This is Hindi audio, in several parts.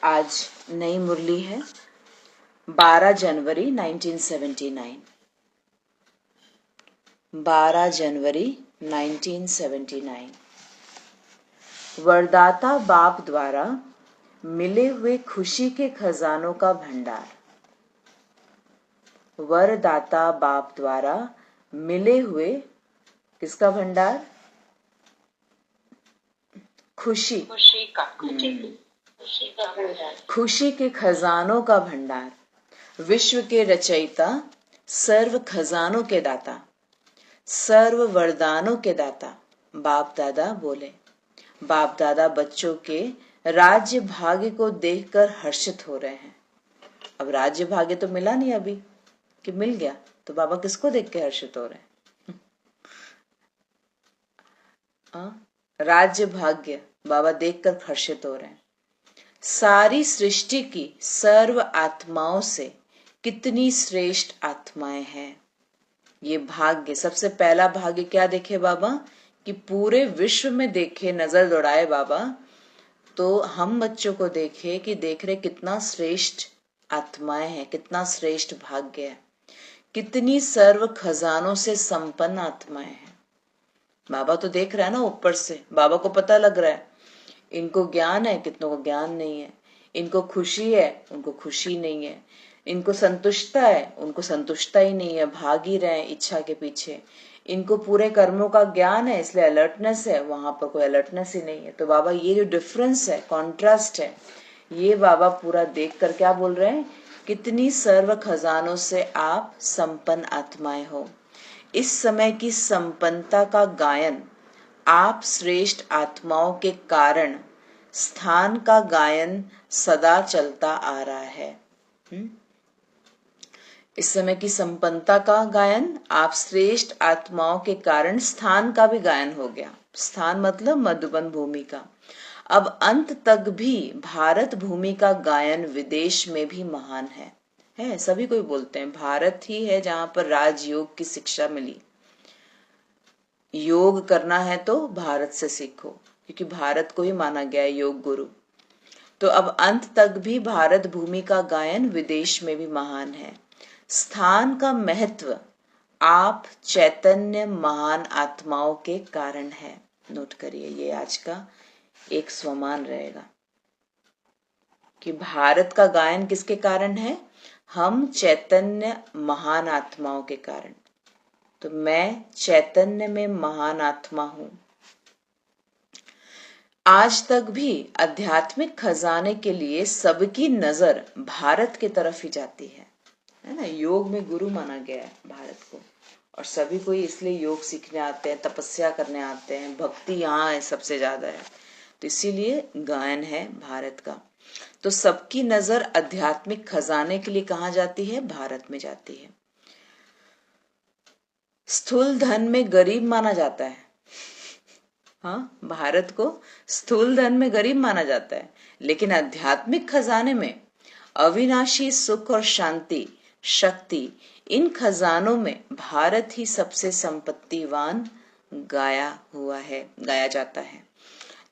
आज नई मुरली है 12 जनवरी 1979। 12 जनवरी 1979। वरदाता बाप द्वारा मिले हुए खुशी के खजानों का भंडार। वरदाता बाप द्वारा मिले हुए किसका भंडार? खुशी का खुशी के खजानों का भंडार। विश्व के रचयिता, सर्व खजानों के दाता, सर्व वरदानों के दाता बाप दादा बोले। बाप दादा बच्चों के राज्य भाग्य को देखकर हर्षित हो रहे हैं। अब राज्य भाग्य तो मिला नहीं अभी कि मिल गया, तो बाबा किसको देख के हर्षित हो रहे हैं? राज्य भाग्य बाबा देखकर हर्षित हो रहे हैं। सारी सृष्टि की सर्व आत्माओं से कितनी श्रेष्ठ आत्माएं हैं। ये भाग्य, सबसे पहला भाग्य क्या देखे बाबा? कि पूरे विश्व में देखे, नजर दौड़ाए बाबा, तो हम बच्चों को देखे कि देख रहे कितना श्रेष्ठ आत्माएं हैं, कितना श्रेष्ठ भाग्य है, कितनी सर्व खजानों से संपन्न आत्माएं हैं। बाबा तो देख रहा है ना ऊपर से, बाबा को पता लग रहा है इनको ज्ञान है, कितनों को ज्ञान नहीं है, इनको खुशी है, उनको खुशी नहीं है, इनको संतुष्टता है, उनको संतुष्टता ही नहीं है, भाग ही रहे इच्छा के पीछे, इनको पूरे कर्मों का ज्ञान है इसलिए अलर्टनेस है, वहां पर कोई अलर्टनेस ही नहीं है। तो बाबा ये जो डिफरेंस है, कॉन्ट्रास्ट है, ये बाबा पूरा देख कर क्या बोल रहे हैं? कितनी सर्व खजानों से आप संपन्न आत्माएं हो। इस समय की संपन्नता का गायन आप श्रेष्ठ आत्माओं के कारण स्थान का गायन सदा चलता आ रहा है। इस समय की संपन्नता का गायन आप श्रेष्ठ आत्माओं के कारण स्थान का भी गायन हो गया। स्थान मतलब मधुबन भूमि का। अब अंत तक भी भारत भूमि का गायन विदेश में भी महान है। सभी कोई बोलते हैं भारत ही है जहां पर राजयोग की शिक्षा मिली। योग करना है तो भारत से सीखो, क्योंकि भारत को ही माना गया है योग गुरु। तो अब अंत तक भी भारत भूमि का गायन विदेश में भी महान है। स्थान का महत्व आप चैतन्य महान आत्माओं के कारण है। नोट करिए, ये आज का एक स्वमान रहेगा कि भारत का गायन किसके कारण है? हम चैतन्य महान आत्माओं के कारण। तो मैं चैतन्य में महान आत्मा हूं। आज तक भी आध्यात्मिक खजाने के लिए सबकी नजर भारत की तरफ ही जाती है ना। योग में गुरु माना गया है भारत को, और सभी कोई इसलिए योग सीखने आते हैं, तपस्या करने आते हैं, भक्ति यहाँ है सबसे ज्यादा है, तो इसीलिए गायन है भारत का। तो सबकी नजर आध्यात्मिक खजाने के लिए कहाँ जाती है? भारत में जाती है। स्थूल धन में गरीब माना जाता है। हाँ, भारत को स्थूल धन में गरीब माना जाता है, लेकिन आध्यात्मिक खजाने में अविनाशी सुख और शांति, शक्ति, इन खजानों में भारत ही सबसे संपत्तिवान गाया जाता है।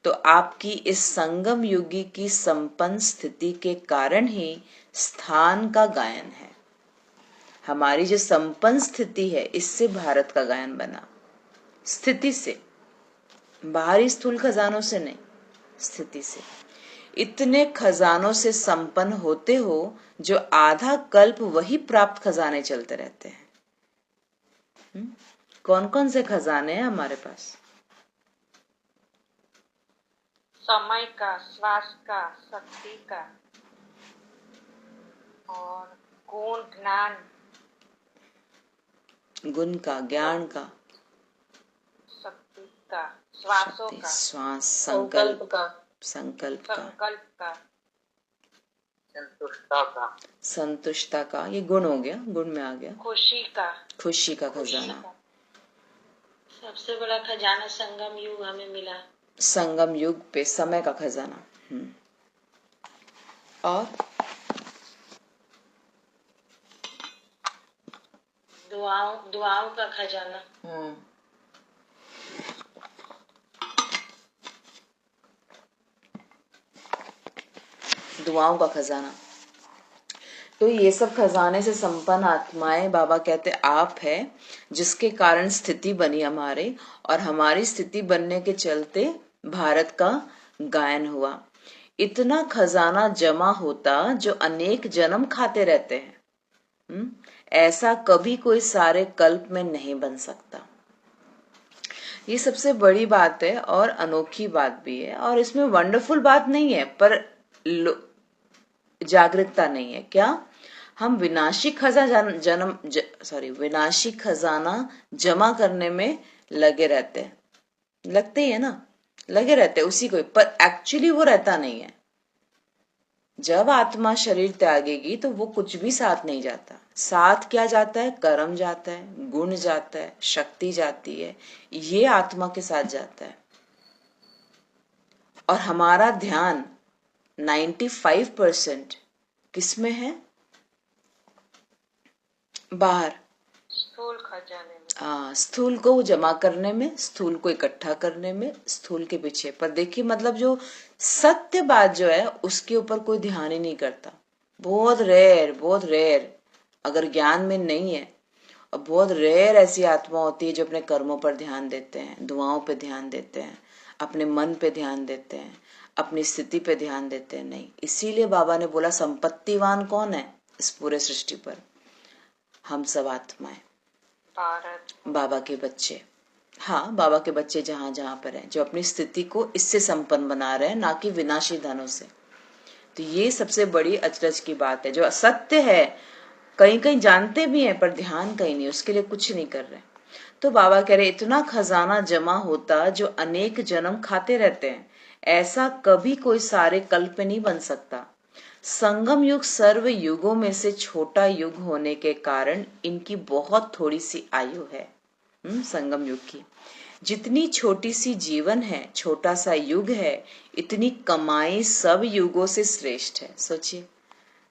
तो आपकी इस संगम युगी की संपन्न स्थिति के कारण ही स्थान का गायन है। हमारी जो संपन्न स्थिति है, इससे भारत का गायन बना। स्थिति से, बाहरी स्थूल खजानों से नहीं, स्थिति से। इतने खजानों से संपन्न होते हो जो आधा कल्प वही प्राप्त खजाने चलते रहते हैं। कौन कौन से खजाने हैं हमारे पास? समय का, श्वास का, शक्ति का, और गुण, ज्ञान, गुण का, ज्ञान का, शक्ति का, श्वासों का, श्वास, संकल्प का, संतुष्टता का, ये गुण हो गया, गुण में आ गया। खुशी का खजाना। सबसे बड़ा खजाना संगम युग हमें मिला। संगम युग पे समय का खजाना। और दुआओं का खजाना। दुआओं का खजाना। तो ये सब खजाने से संपन्न आत्माएं बाबा कहते आप है जिसके कारण स्थिति बनी हमारे, और हमारी स्थिति बनने के चलते भारत का गायन हुआ। इतना खजाना जमा होता जो अनेक जन्म खाते रहते हैं। ऐसा कभी कोई सारे कल्प में नहीं बन सकता। ये सबसे बड़ी बात है और अनोखी बात भी है, और इसमें वंडरफुल बात नहीं है पर जागरूकता नहीं है। क्या हम विनाशी विनाशी खजाना जमा करने में लगे रहते हैं, लगते ही है ना, लगे रहते हैं उसी को, पर एक्चुअली वो रहता नहीं है। जब आत्मा शरीर त्यागेगी तो वो कुछ भी साथ नहीं जाता। साथ क्या जाता है? कर्म जाता है, गुण जाता है, शक्ति जाती है, ये आत्मा के साथ जाता है। और हमारा ध्यान 95% किसमें है? बाहर, स्थूल खजाने में। स्थूल को जमा करने में, स्थूल को इकट्ठा करने में, स्थूल के पीछे। पर देखिए मतलब जो सत्य बात जो है उसके ऊपर कोई ध्यान ही नहीं करता। बहुत रेयर अगर ज्ञान में नहीं है, और बहुत रेयर ऐसी आत्मा होती है जो अपने कर्मों पर ध्यान देते हैं, दुआओं पे ध्यान देते हैं, अपने मन पे ध्यान देते हैं, अपनी स्थिति पे ध्यान देते हैं। नहीं, इसीलिए बाबा ने बोला संपत्तिवान कौन है इस पूरे सृष्टि पर? हम सब आत्माएं, बाबा के बच्चे। हाँ, बाबा के बच्चे जहां जहां पर हैं, जो अपनी स्थिति को इससे संपन्न बना रहे हैं, ना कि विनाशी धनों से। तो ये सबसे बड़ी अचरज की बात है। जो असत्य है कहीं कहीं जानते भी हैं पर ध्यान कहीं नहीं, उसके लिए कुछ नहीं कर रहे। तो बाबा कह रहे इतना खजाना जमा होता जो अनेक जन्म खाते रहते हैं, ऐसा कभी कोई सारे कल्प नहीं बन सकता। संगम युग सर्व युगों में से छोटा युग होने के कारण इनकी बहुत थोड़ी सी आयु है। संगम युग की जितनी छोटी सी जीवन है, छोटा सा युग है, इतनी कमाई सब युगों से श्रेष्ठ है। सोचिए,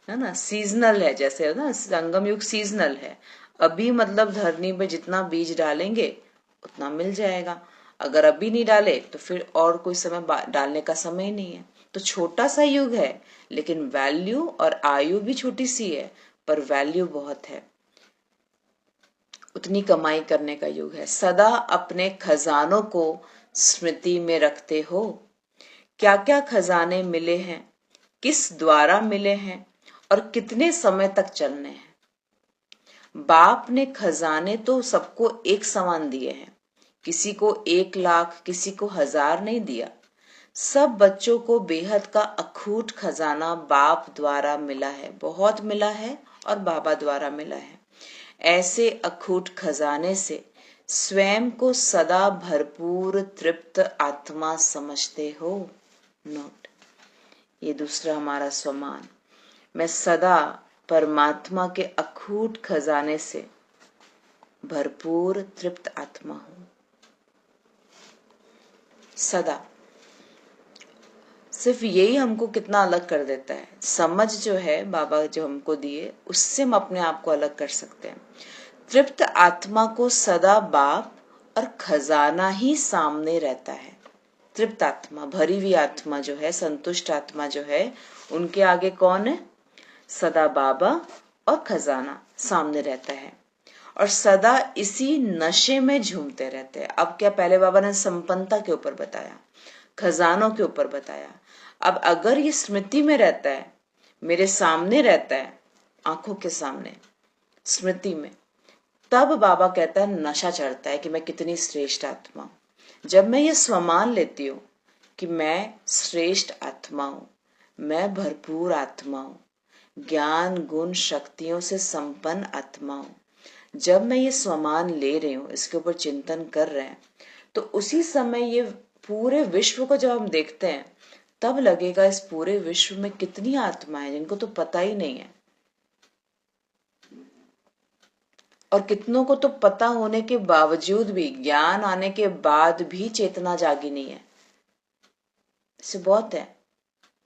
है ना, सीजनल है, जैसे है ना संगम युग सीजनल है। अभी मतलब धरनी पे जितना बीज डालेंगे उतना मिल जाएगा, अगर अभी नहीं डाले तो फिर और कोई समय डालने का समय नहीं है। तो छोटा सा युग है लेकिन वैल्यू और आयु भी छोटी सी है पर वैल्यू बहुत है। उतनी कमाई करने का युग है। सदा अपने खजानों को स्मृति में रखते हो। क्या क्या खजाने मिले हैं, किस द्वारा मिले हैं और कितने समय तक चलने हैं। बाप ने खजाने तो सबको एक समान दिए हैं, किसी को 1 लाख, किसी को 1000 नहीं दिया। सब बच्चों को बेहद का अखूट खजाना बाप द्वारा मिला है, बहुत मिला है और बाबा द्वारा मिला है। ऐसे अखूट खजाने से स्वयं को सदा भरपूर तृप्त आत्मा समझते हो। नोट, ये दूसरा हमारा स्वमान। मैं सदा परमात्मा के अखूट खजाने से भरपूर तृप्त आत्मा हूं। सदा, सिर्फ यही हमको कितना अलग कर देता है। समझ जो है बाबा जो हमको दिए, उससे हम अपने आप को अलग कर सकते हैं। तृप्त आत्मा को सदा बाप और खजाना ही सामने रहता है। तृप्त आत्मा, भरी हुई आत्मा जो है, संतुष्ट आत्मा जो है, उनके आगे कौन है? सदा बाबा और खजाना सामने रहता है, और सदा इसी नशे में झूमते रहते हैं। अब क्या, पहले बाबा ने संपन्नता के ऊपर बताया, खजानों के ऊपर बताया। अब अगर ये स्मृति में रहता है, मेरे सामने रहता है, आंखों के सामने, स्मृति में, तब बाबा कहता है नशा चढ़ता है कि मैं कितनी श्रेष्ठ आत्मा हूं। जब मैं ये स्वमान लेती हूँ कि मैं श्रेष्ठ आत्मा हूं, मैं भरपूर आत्मा हूं, ज्ञान गुण शक्तियों से संपन्न आत्मा हूं, जब मैं ये स्वमान ले रही हूँ, इसके ऊपर चिंतन कर रहे हैं, तो उसी समय ये पूरे विश्व को जब हम देखते हैं तब लगेगा इस पूरे विश्व में कितनी आत्माएं जिनको तो पता ही नहीं है, और कितनों को तो पता होने के बावजूद भी, ज्ञान आने के बाद भी चेतना जागी नहीं है। इससे बहुत है,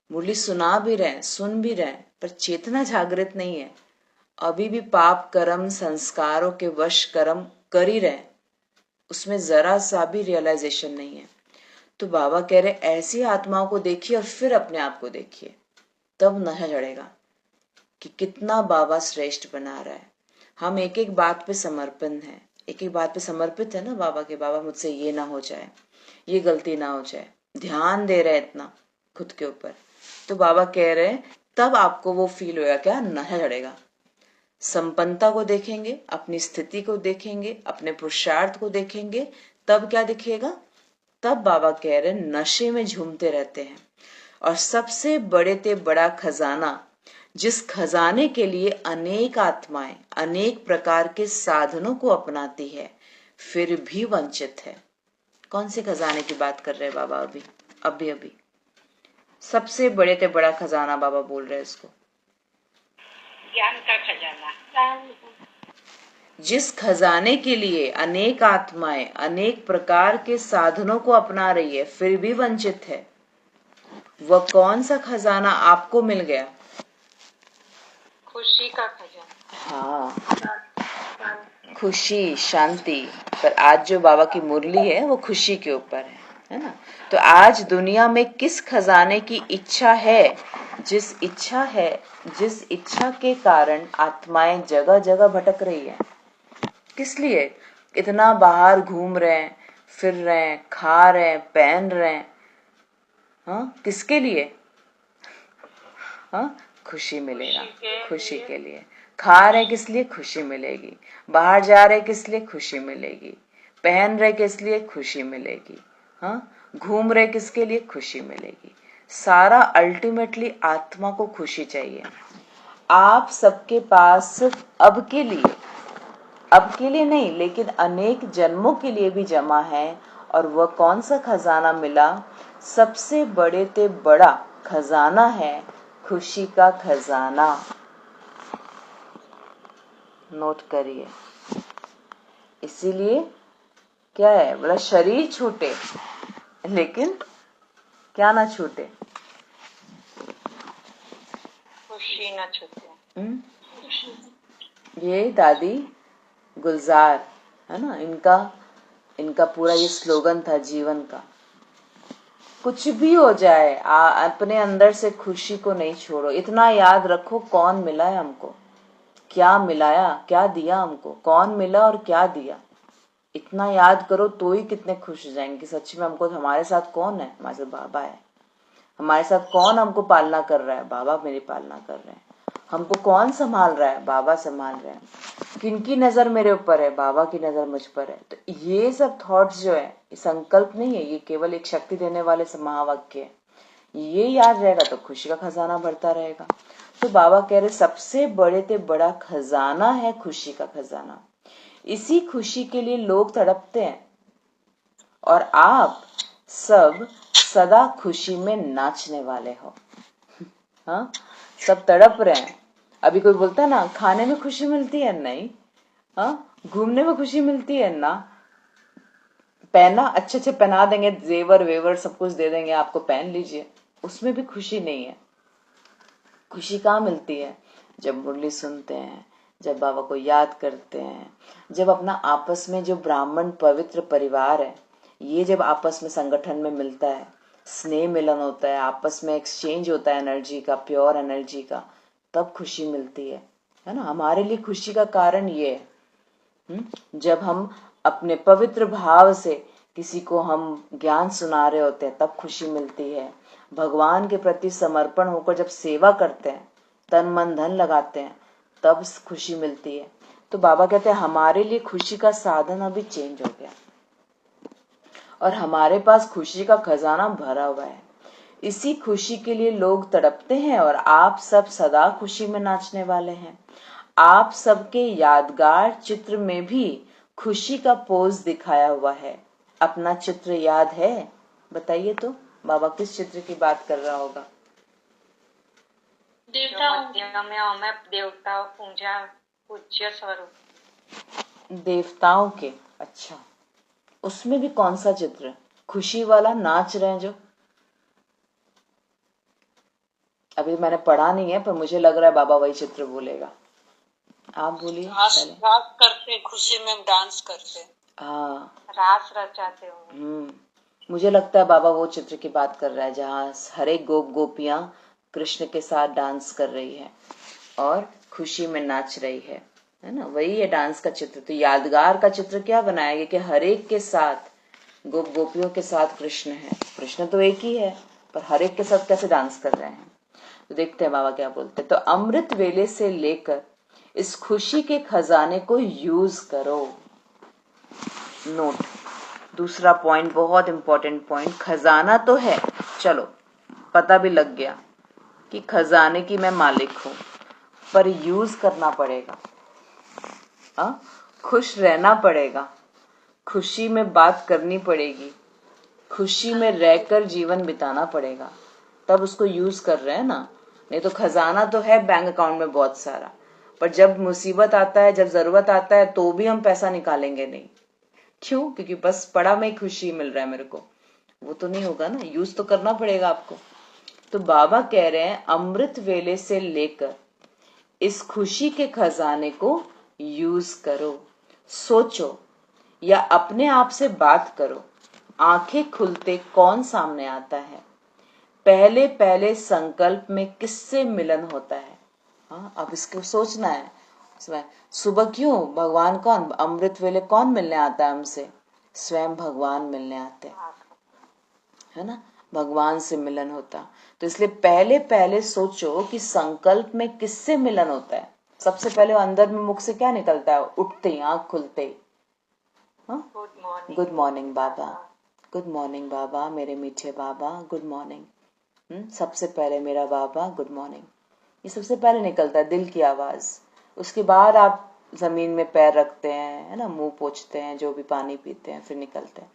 मुरली सुना भी रहे, सुन भी रहे, पर चेतना जागृत नहीं है। अभी भी पाप कर्म संस्कारों के वश कर्म कर ही रहे, उसमें जरा सा भी रियलाइजेशन नहीं है। तो बाबा कह रहे ऐसी आत्माओं को देखिए और फिर अपने आप को देखिए। तब नशा चढ़ेगा कि कितना बाबा श्रेष्ठ बना रहा है। हम एक एक बात पे समर्पण है, एक एक बात पे समर्पित है ना बाबा के, बाबा मुझसे ये ना हो जाए, ये गलती ना हो जाए, ध्यान दे रहे इतना खुद के ऊपर। तो बाबा कह रहे हैं तब आपको वो फील होगा, क्या नशा चढ़ेगा। संपन्नता को देखेंगे, अपनी स्थिति को देखेंगे, अपने पुरुषार्थ को देखेंगे, तब क्या दिखेगा, तब बाबा कह रहे नशे में झूमते रहते हैं। और सबसे बड़े ते बड़ा खजाना, जिस खजाने के लिए अनेक आत्माएं अनेक प्रकार के साधनों को अपनाती है फिर भी वंचित है। कौन से खजाने की बात कर रहे हैं बाबा? अभी अभी सबसे बड़े ते बड़ा खजाना बाबा बोल रहे हैं इसको, ज्ञान का खजाना। जिस खजाने के लिए अनेक आत्माएं अनेक प्रकार के साधनों को अपना रही है फिर भी वंचित है, वह कौन सा खजाना आपको मिल गया? खुशी का खजाना। हाँ, खुशी, शांति। पर आज जो बाबा की मुरली है वो खुशी के ऊपर है ना। तो आज दुनिया में किस खजाने की इच्छा है, जिस इच्छा के कारण आत्माएं जगह जगह भटक रही है। किस लिए इतना बाहर घूम रहे हैं, फिर रहे हैं, खा रहे हैं, पहन रहे हैं? हाँ, किसके लिए? हाँ, खुशी मिलेगा, खुशी के लिए। खा रहे किस लिए? खुशी मिलेगी। बाहर जा रहे किस लिए? खुशी मिलेगी। पहन रहे किस लिए? खुशी मिलेगी। हाँ, घूम रहे किसके लिए? खुशी मिलेगी। सारा अल्टीमेटली आत्मा को खुशी चाहिए। आप सबके पास सिर्फ अब के लिए नहीं लेकिन अनेक जन्मों के लिए भी जमा है। और वह कौन सा खजाना मिला? सबसे बड़े ते बड़ा खजाना है खुशी का खजाना। नोट करिए। इसीलिए क्या है बोला, शरीर छूटे लेकिन क्या ना छूटे? खुशी ना छूटे। ये दादी गुलजार है ना, इनका पूरा ये स्लोगन था जीवन का। कुछ भी हो जाए अपने अंदर से खुशी को नहीं छोड़ो। इतना याद रखो कौन मिला है हमको, क्या मिलाया, क्या दिया हमको, कौन मिला और क्या दिया। इतना याद करो तो ही कितने खुश हो जाएंगे। सच में हमको हमारे साथ कौन है? हमारे साथ बाबा है। हमारे साथ कौन हमको पालना कर रहा है? बाबा मेरी पालना कर रहे हैं। हमको कौन संभाल रहा है? बाबा संभाल रहे हैं। किनकी नजर मेरे ऊपर है? बाबा की नजर मुझ पर है। तो ये सब थॉट्स जो है, ये संकल्प नहीं है, ये केवल एक शक्ति देने वाले महावाक्य है। ये याद रहेगा तो खुशी का खजाना बढ़ता रहेगा। तो बाबा कह रहे सबसे बड़े ते बड़ा खजाना है खुशी का खजाना। इसी खुशी के लिए लोग तड़पते हैं और आप सब सदा खुशी में नाचने वाले हो। हाँ, सब तड़प रहे हैं। अभी कोई बोलता है ना खाने में खुशी मिलती है, नहीं। हाँ, घूमने में खुशी मिलती है ना, पहना अच्छे अच्छे पहना देंगे, जेवर वेवर सब कुछ दे देंगे आपको, पहन लीजिए, उसमें भी खुशी नहीं है। खुशी कहाँ मिलती है? जब मुरली सुनते हैं, जब बाबा को याद करते हैं, जब अपना आपस में जो ब्राह्मण पवित्र परिवार है ये जब आपस में संगठन में मिलता है, स्नेह मिलन होता है, आपस में एक्सचेंज होता है एनर्जी का, प्योर एनर्जी का, तब खुशी मिलती है ना। हमारे लिए खुशी का कारण ये है, जब हम अपने पवित्र भाव से किसी को हम ज्ञान सुना रहे होते हैं तब खुशी मिलती है। भगवान के प्रति समर्पण होकर जब सेवा करते हैं, तन मन धन लगाते हैं, तब खुशी मिलती है। तो बाबा कहते हैं हमारे लिए खुशी का साधन अभी चेंज हो गया और हमारे पास खुशी का खजाना भरा हुआ है। इसी खुशी के लिए लोग तड़पते हैं और आप सब सदा खुशी में नाचने वाले हैं। आप सबके यादगार चित्र में भी खुशी का पोज दिखाया हुआ है। अपना चित्र याद है? बताइए तो बाबा किस चित्र की बात कर रहा होगा? देवताओं पूज्य स्वरूप, देवताओं के। अच्छा, उसमें भी कौन सा चित्र? खुशी वाला, नाच रहे हैं जो? अभी मैंने पढ़ा नहीं है पर मुझे लग रहा है बाबा वही चित्र बोलेगा। आप बोलिए। रास करते, खुशी में डांस करते, हाँ, रास रचाते हो। मुझे लगता है बाबा वो चित्र की बात कर रहा है जहाँ हर एक गोपियां कृष्ण के साथ डांस कर रही है और खुशी में नाच रही है ना, वही है डांस का चित्र। तो यादगार का चित्र क्या बनाएगा कि हर एक के साथ गोप गोपियों के साथ कृष्ण है, कृष्ण तो एक ही है पर हर एक के साथ कैसे डांस कर रहे हैं। तो देखते हैं बाबा क्या बोलते हैं। तो अमृत वेले से लेकर इस खुशी के खजाने को यूज करो। नोट, दूसरा पॉइंट बहुत इंपॉर्टेंट पॉइंट, खजाना तो है, चलो पता भी लग गया कि खजाने की मैं मालिक हूं, पर यूज करना पड़ेगा, खुश रहना पड़ेगा, खुशी में बात करनी पड़ेगी, खुशी में रहकर जीवन बिताना पड़ेगा, तब उसको यूज कर रहे हैं ना। नहीं तो खजाना तो है बैंक अकाउंट में बहुत सारा, पर जब मुसीबत आता है, जब जरूरत आता है तो भी हम पैसा निकालेंगे नहीं। क्यों? क्योंकि बस पड़ा में खुशी मिल रहा है मेरे को, वो तो नहीं होगा ना, यूज तो करना पड़ेगा आपको। तो बाबा कह रहे हैं अमृत वेले से लेकर इस खुशी के खजाने को यूज करो। सोचो या अपने आप से बात करो, आंखें खुलते कौन सामने आता है, पहले पहले संकल्प में किससे मिलन होता है। हाँ, अब इसको सोचना है। सुबह क्यों भगवान कौन, अमृत वेले कौन मिलने आता है हमसे, स्वयं भगवान मिलने आते हैं, है ना, भगवान से मिलन होता। तो इसलिए पहले पहले सोचो कि संकल्प में किससे मिलन होता है। सबसे पहले अंदर में मुख से क्या निकलता है, उठते ही, आंख खुलते ही, गुड मॉर्निंग बाबा, गुड मॉर्निंग बाबा, मेरे मीठे बाबा, गुड मॉर्निंग। सबसे पहले मेरा बाबा गुड मॉर्निंग, ये सबसे पहले निकलता है, दिल की आवाज। उसके बाद आप जमीन में पैर रखते हैं, है ना, मुंह पोंछते हैं, जो भी पानी पीते हैं, फिर निकलते हैं।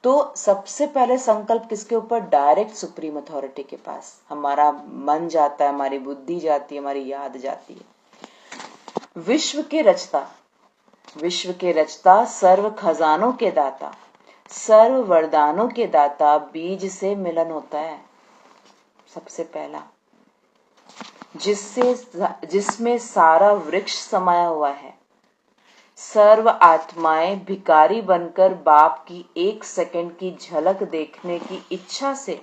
तो सबसे पहले संकल्प किसके ऊपर, डायरेक्ट सुप्रीम अथॉरिटी के पास हमारा मन जाता है, हमारी बुद्धि जाती है, हमारी याद जाती है। विश्व के रचता, विश्व के रचता, सर्व खजानों के दाता, सर्व वरदानों के दाता, बीज से मिलन होता है सबसे पहला, जिसमें सारा वृक्ष समाया हुआ है। सर्व आत्माएं भिखारी बनकर बाप की एक सेकंड की झलक देखने की इच्छा से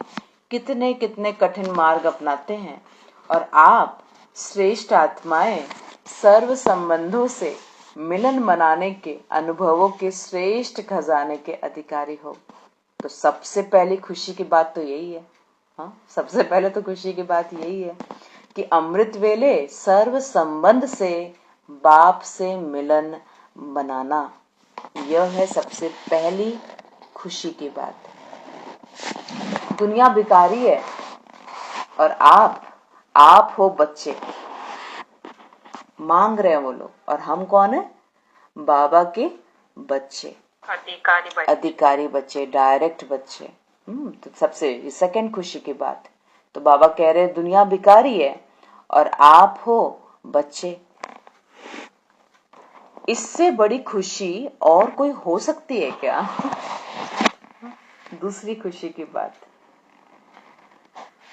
कितने कितने कठिन मार्ग अपनाते हैं, और आप श्रेष्ठ आत्माएं सर्व संबंधों से मिलन मनाने के अनुभवों के श्रेष्ठ खजाने के अधिकारी हो। तो सबसे पहली खुशी की बात तो यही है, हाँ, सबसे पहले तो खुशी की बात यही है कि अमृत वेले सर्व संबंध से बाप से मिलन बनाना, यह है सबसे पहली खुशी की बात। दुनिया भिखारी है और आप हो बच्चे, मांग रहे हैं वो लोग, और हम कौन है, बाबा के बच्चे, अधिकारी बच्चे, डायरेक्ट बच्चे। तो सबसे सेकंड खुशी की बात। तो बाबा कह रहे हैं दुनिया भिखारी है और आप हो बच्चे। इससे बड़ी खुशी और कोई हो सकती है क्या? दूसरी खुशी की बात।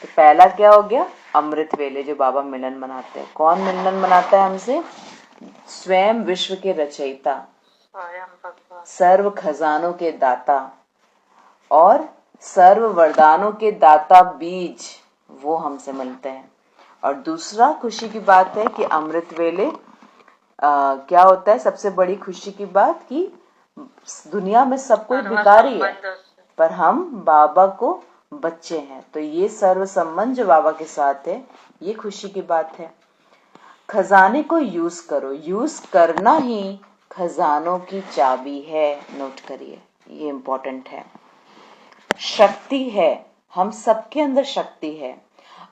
तो पहला क्या हो गया, अमृत वेले जो बाबा मिलन मनाते हैं। कौन मिलन मनाता है हमसे, स्वयं विश्व के रचयिता, सर्व खजानों के दाता और सर्व वरदानों के दाता बीज, वो हमसे मिलते हैं। और दूसरा खुशी की बात है कि अमृत वेले क्या होता है, सबसे बड़ी खुशी की बात कि दुनिया में सब कोई भिखारी है पर हम बाबा को बच्चे हैं। तो ये सर्व संबंध जो बाबा के साथ है, ये खुशी की बात है। खजाने को यूज करो, यूज करना ही खजानों की चाबी है। नोट करिए, ये इंपॉर्टेंट है। शक्ति है, हम सबके अंदर शक्ति है।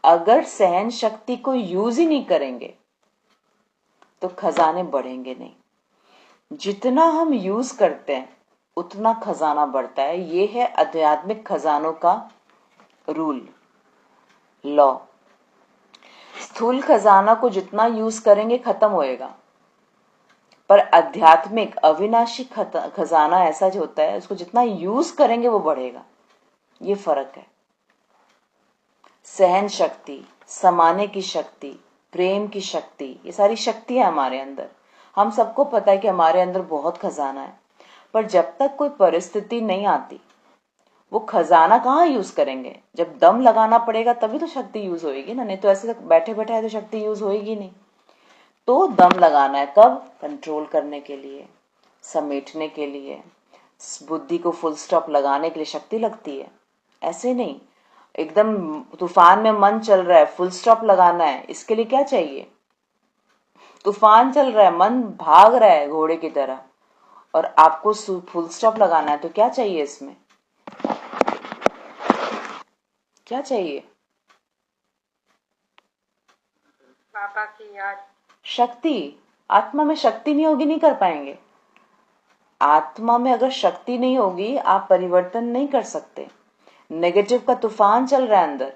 अगर सहन शक्ति को यूज ही नहीं करेंगे तो खजाने बढ़ेंगे नहीं। जितना हम यूज करते हैं उतना खजाना बढ़ता है। ये है आध्यात्मिक खजानों का रूल, लॉ। स्थूल खजाना को जितना यूज करेंगे खत्म होएगा, पर आध्यात्मिक अविनाशी खजाना ऐसा जो होता है, उसको जितना यूज करेंगे वो बढ़ेगा। ये फर्क है। सहन शक्ति, समाने की शक्ति, प्रेम की शक्ति, ये सारी शक्ति है हमारे अंदर। हम सबको पता है कि हमारे अंदर बहुत खजाना है, पर जब तक कोई परिस्थिति नहीं आती, वो खजाना कहाँ यूज करेंगे? जब दम लगाना पड़ेगा तभी तो शक्ति यूज होएगी ना, नहीं तो ऐसे बैठे बैठे तो शक्ति यूज होएगी नहीं। तो दम लगाना है कब? कंट्रोल करने के लिए, समेटने के लिए, बुद्धि को फुल स्टॉप लगाने के लिए शक्ति लगती है। ऐसे नहीं एकदम तूफान में मन चल रहा है, फुल स्टॉप लगाना है, इसके लिए क्या चाहिए? तूफान चल रहा है, मन भाग रहा है घोड़े की तरह, और आपको फुल स्टॉप लगाना है, तो क्या चाहिए इसमें? क्या चाहिए? पापा की याद, शक्ति। आत्मा में शक्ति नहीं होगी, नहीं कर पाएंगे। आत्मा में अगर शक्ति नहीं होगी, आप परिवर्तन नहीं कर सकते। नेगेटिव का तूफान चल रहा है अंदर,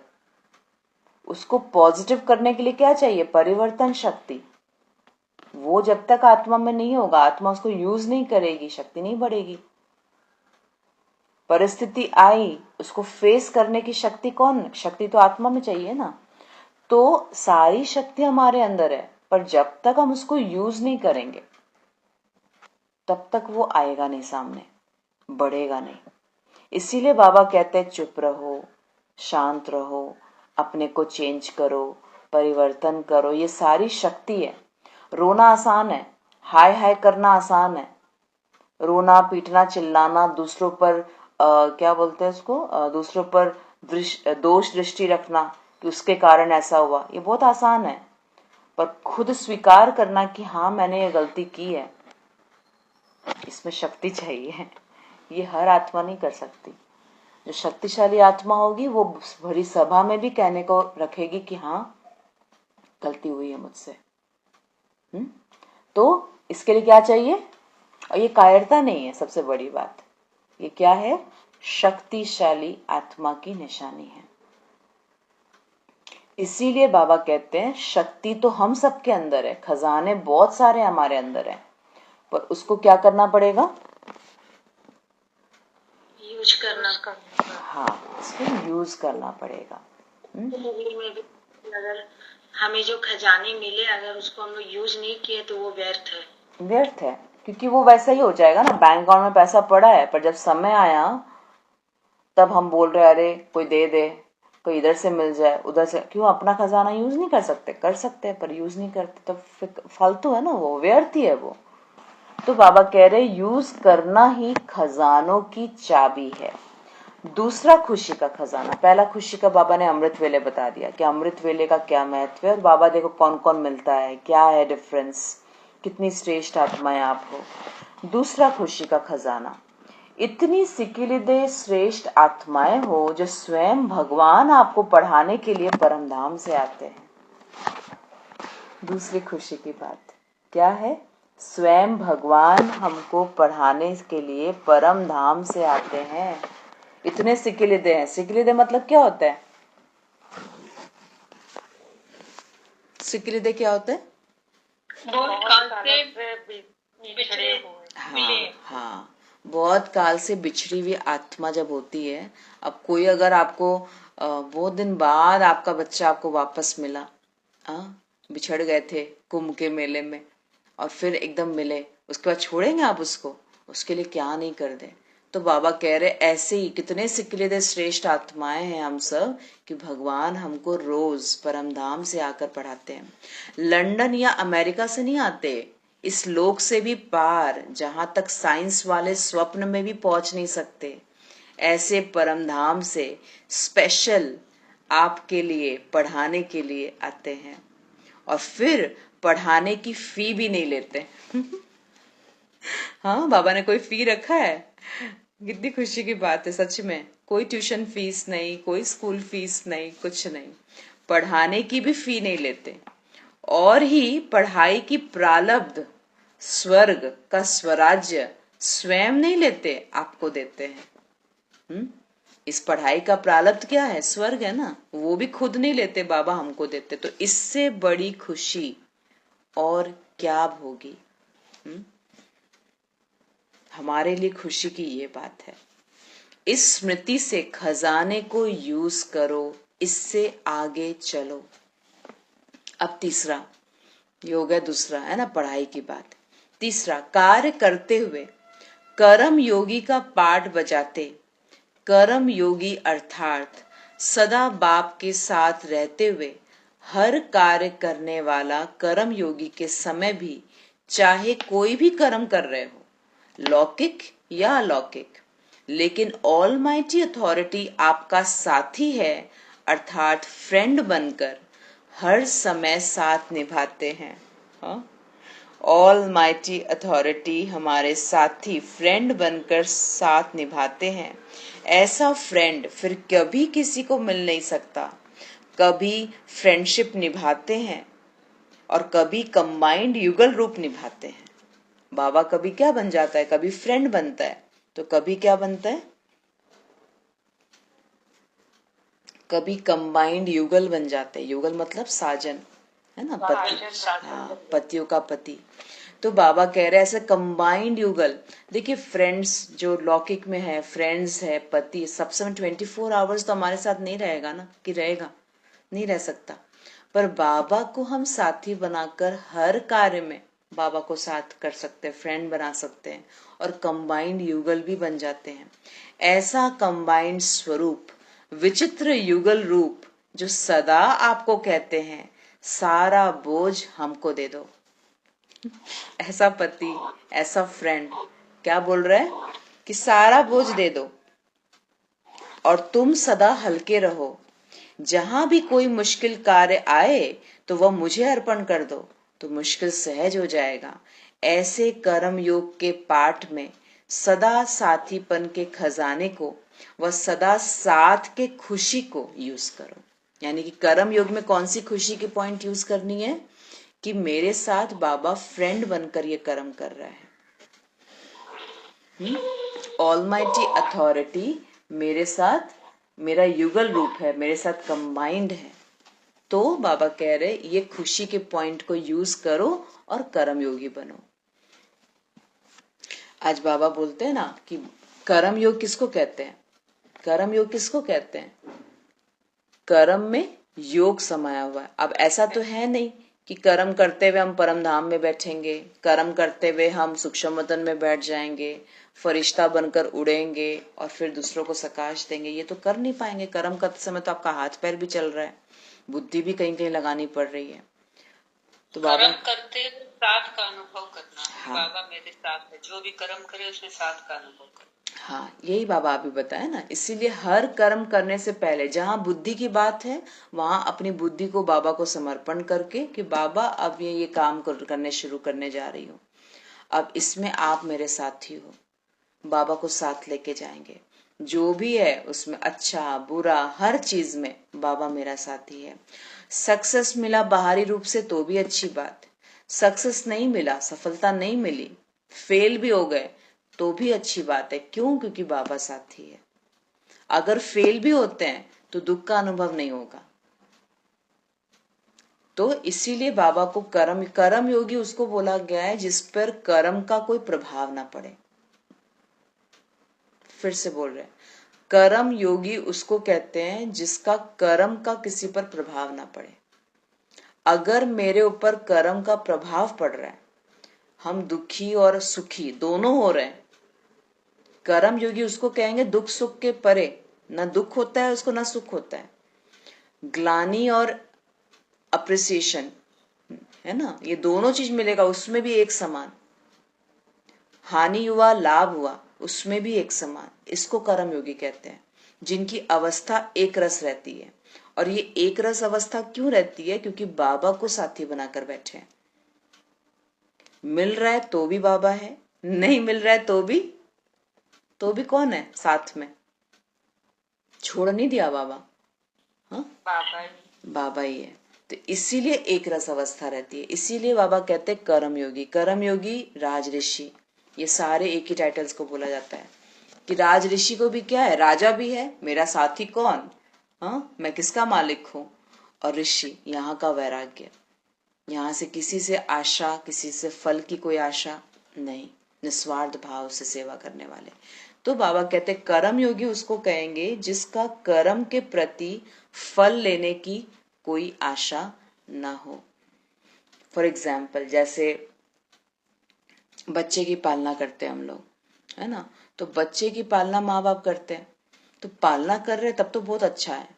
उसको पॉजिटिव करने के लिए क्या चाहिए? परिवर्तन शक्ति। वो जब तक आत्मा में नहीं होगा, आत्मा उसको यूज नहीं करेगी, शक्ति नहीं बढ़ेगी। परिस्थिति आई, उसको फेस करने की शक्ति कौन? शक्ति तो आत्मा में चाहिए ना। तो सारी शक्ति हमारे अंदर है, पर जब तक हम उसको यूज नहीं करेंगे तब तक वो आएगा नहीं सामने, बढ़ेगा नहीं। इसीलिए बाबा कहते हैं चुप रहो, शांत रहो, अपने को चेंज करो, परिवर्तन करो। ये सारी शक्ति है। रोना आसान है, हाय हाय करना आसान है, रोना पीटना चिल्लाना, दूसरों पर क्या बोलते हैं उसको, दूसरों पर दोष दृष्टि रखना कि उसके कारण ऐसा हुआ, ये बहुत आसान है। पर खुद स्वीकार करना कि हाँ मैंने ये गलती की है, इसमें शक्ति चाहिए। ये हर आत्मा नहीं कर सकती। जो शक्तिशाली आत्मा होगी वो भरी सभा में भी कहने को रखेगी कि हाँ गलती हुई है मुझसे। तो इसके लिए क्या चाहिए? और ये कायरता नहीं है, सबसे बड़ी बात ये क्या है? शक्तिशाली आत्मा की निशानी है। इसीलिए बाबा कहते हैं शक्ति तो हम सबके अंदर है, खजाने बहुत सारे हमारे अंदर है, पर उसको क्या करना पड़ेगा? यूज करना। हाँ, उसको यूज करना पड़ेगा। में भी अगर हमें जो खजाने मिले, अगर उसको हम लोग यूज नहीं किए तो वो व्यर्थ है। व्यर्थ है, क्योंकि वो वैसा ही हो जाएगा ना। बैंक अकाउंट में पैसा पड़ा है, पर जब समय आया तब हम बोल रहे अरे कोई दे दे, कोई इधर से मिल जाए, उधर से। क्यों? अपना खजाना यूज नहीं कर सकते? कर सकते हैं, पर यूज नहीं करते, तो फिर फालतू है ना, वो व्यर्थ ही है वो। तो बाबा कह रहे यूज करना ही खजानों की चाबी है। दूसरा खुशी का खजाना। पहला खुशी का बाबा ने अमृत वेले बता दिया कि अमृत वेले का क्या महत्व है, और बाबा देखो कौन कौन मिलता है, क्या है डिफरेंस, कितनी श्रेष्ठ आत्माएं आप हो। दूसरा खुशी का खजाना, इतनी सिकिलिदे श्रेष्ठ आत्माएं हो जो स्वयं भगवान आपको पढ़ाने के लिए परमधाम से आते हैं। दूसरी खुशी की बात क्या है? स्वयं भगवान हमको पढ़ाने के लिए परम धाम से आते हैं। इतने सिकिलिदे हैं। सिकिलिदे मतलब क्या होता है? सिकिलिदे क्या होता है? बहुत काल से बिछड़े हुए। हाँ, बहुत काल से बिछड़ी हुई आत्मा जब होती है। अब कोई अगर आपको बहुत दिन बाद आपका बच्चा आपको वापस मिला, बिछड़ गए थे कुंभ के मेले में, और फिर एकदम मिले, उसके बाद छोड़ेंगे आप उसको? उसके लिए क्या नहीं कर दे। तो बाबा कह रहे ऐसे ही कितने सिकिलिदे श्रेष्ठ आत्माएं हैं हम सब कि भगवान हमको रोज परमधाम से आकर पढ़ाते हैं। लंदन या अमेरिका से नहीं आते, इस लोक से भी पार, जहां तक साइंस वाले स्वप्न में भी पहुंच नहीं सकते, ऐसे परमधाम से स्पेशल आपके लिए पढ़ाने के लिए आते हैं। और फिर पढ़ाने की फी भी नहीं लेते। हाँ, बाबा ने कोई फी रखा है? कितनी खुशी की बात है सच में। कोई ट्यूशन फीस नहीं, कोई स्कूल फीस नहीं, कुछ नहीं। पढ़ाने की भी फी नहीं लेते। और ही पढ़ाई की प्रारब्ध, स्वर्ग का स्वराज्य स्वयं नहीं लेते, आपको देते हैं। इस पढ़ाई का प्रारब्ध क्या है? स्वर्ग है ना, वो भी खुद नहीं लेते, बाबा हमको देते। तो इससे बड़ी खुशी और क्या होगी? हमारे लिए खुशी की ये बात है। इस स्मृति से खजाने को यूज करो, इससे आगे चलो। अब तीसरा, योग है दूसरा, है ना, पढ़ाई की बात। तीसरा, कार्य करते हुए कर्म योगी का पाठ बजाते कर्म योगी अर्थात सदा बाप के साथ रहते हुए हर कार्य करने वाला कर्म योगी के समय भी चाहे कोई भी कर्म कर रहे हो, लौकिक या अलौकिक, लेकिन ऑलमाइटी अथॉरिटी आपका साथी है अर्थात फ्रेंड बनकर हर समय साथ निभाते हैं। ऑलमाइटी अथॉरिटी हमारे साथी फ्रेंड बनकर साथ निभाते हैं। ऐसा फ्रेंड फिर कभी किसी को मिल नहीं सकता। कभी फ्रेंडशिप निभाते हैं और कभी कंबाइंड युगल रूप निभाते हैं। बाबा कभी क्या बन जाता है, कभी फ्रेंड बनता है तो कभी क्या बनता है, कभी कंबाइंड युगल बन जाते हैं। युगल मतलब साजन, है ना, पति, पतियों का पति। तो बाबा कह रहे हैं ऐसे कंबाइंड युगल। देखिए फ्रेंड्स जो लौकिक में है, फ्रेंड्स है, पति, सब समय 24 आवर्स तो हमारे साथ नहीं रहेगा ना, कि रहेगा, नहीं रह सकता। पर बाबा को हम साथी बनाकर हर कार्य में बाबा को साथ कर सकते हैं, फ्रेंड बना सकते हैं और कंबाइंड युगल भी बन जाते हैं। ऐसा कंबाइंड स्वरूप, विचित्र युगल रूप जो सदा आपको कहते हैं सारा बोझ हमको दे दो। ऐसा पति, ऐसा फ्रेंड क्या बोल रहा है कि सारा बोझ दे दो और तुम सदा हल्के रहो। जहां भी कोई मुश्किल कार्य आए तो वह मुझे अर्पण कर दो तो मुश्किल सहज हो जाएगा। ऐसे कर्म योग के पाठ में सदा साथीपन के खजाने को व सदा साथ के खुशी को यूज करो। यानी कि कर्म योग में कौन सी खुशी की पॉइंट यूज करनी है कि मेरे साथ बाबा फ्रेंड बनकर ये कर्म कर रहा है। ऑलमाइटी अथॉरिटी मेरे साथ, मेरा युगल रूप है, मेरे साथ कंबाइंड है। तो बाबा कह रहे ये खुशी के पॉइंट को यूज करो और कर्म योगी बनो। आज बाबा बोलते हैं ना कि कर्म योग किसको कहते हैं, कर्म योग किसको कहते हैं, कर्म में योग समाया हुआ है। अब ऐसा तो है नहीं कि कर्म करते हुए हम परम धाम में बैठेंगे, कर्म करते हुए हम सूक्ष्म वतन में बैठ जाएंगे, फरिश्ता बनकर उड़ेंगे और फिर दूसरों को सकाश देंगे। ये तो कर नहीं पाएंगे। कर्म करते समय तो आपका हाथ पैर भी चल रहा है, बुद्धि भी कहीं कहीं लगानी पड़ रही है। तो बाबा करते साथ का अनुभव करना है। हाँ। बाबा मेरे साथ है, जो भी कर्म करे उसमें साथ का अनुभव करना। हाँ, यही बाबा अभी बताया ना। इसीलिए हर कर्म करने से पहले जहाँ बुद्धि की बात है वहां अपनी बुद्धि को बाबा को समर्पण करके कि बाबा अब ये काम करने शुरू करने जा रही हूँ, अब इसमें आप मेरे साथी हो। बाबा को साथ लेके जाएंगे, जो भी है उसमें अच्छा बुरा हर चीज में बाबा मेरा साथी है। सक्सेस मिला बाहरी रूप से तो भी अच्छी बात, सक्सेस नहीं मिला, सफलता नहीं मिली, फेल भी हो गए तो भी अच्छी बात है। क्यों? क्योंकि बाबा साथी है। अगर फेल भी होते हैं तो दुख का अनुभव नहीं होगा। तो इसीलिए बाबा को कर्म योगी उसको बोला गया है जिस पर कर्म का कोई प्रभाव ना पड़े। फिर से बोल रहे हैं, कर्म योगी उसको कहते हैं जिसका कर्म का किसी पर प्रभाव ना पड़े। अगर मेरे ऊपर कर्म का प्रभाव पड़ रहा है, हम दुखी और सुखी दोनों हो रहे हैं, कर्म योगी उसको कहेंगे दुख सुख के परे, ना दुख होता है उसको ना सुख होता है। ग्लानि और अप्रिसिएशन है ना, ये दोनों चीज मिलेगा, उसमें भी एक समान। हानि हुआ लाभ हुआ उसमें भी एक समान। इसको कर्म योगी कहते हैं जिनकी अवस्था एक रस रहती है। और ये एक रस अवस्था क्यों रहती है? क्योंकि बाबा को साथी बनाकर बैठे हैं। मिल रहा है तो भी बाबा है, नहीं मिल रहा है तो भी कौन है साथ में? छोड़ नहीं दिया बाबा, हाँ बाबा ही है। तो इसीलिए एक रस अवस्था रहती है। इसीलिए बाबा कहते हैं कर्म योगी, कर्म योगी, राज ऋषि, ये सारे एक ही टाइटल्स को बोला जाता है कि राज ऋषि को भी क्या है, राजा भी है, मेरा साथी कौन, हाँ मैं किसका मालिक हूं, और ऋषि यहाँ का वैराग्य, यहाँ से किसी से आशा, किसी से फल की कोई आशा नहीं, निस्वार्थ भाव से सेवा करने वाले। तो बाबा कहते कर्म योगी उसको कहेंगे जिसका कर्म के प्रति फल लेने की कोई आशा ना हो। फॉर एग्जाम्पल जैसे बच्चे की पालना करते हैं हम लोग, है ना, तो बच्चे की पालना माँ बाप करते हैं। तो पालना कर रहे तब तो बहुत अच्छा है,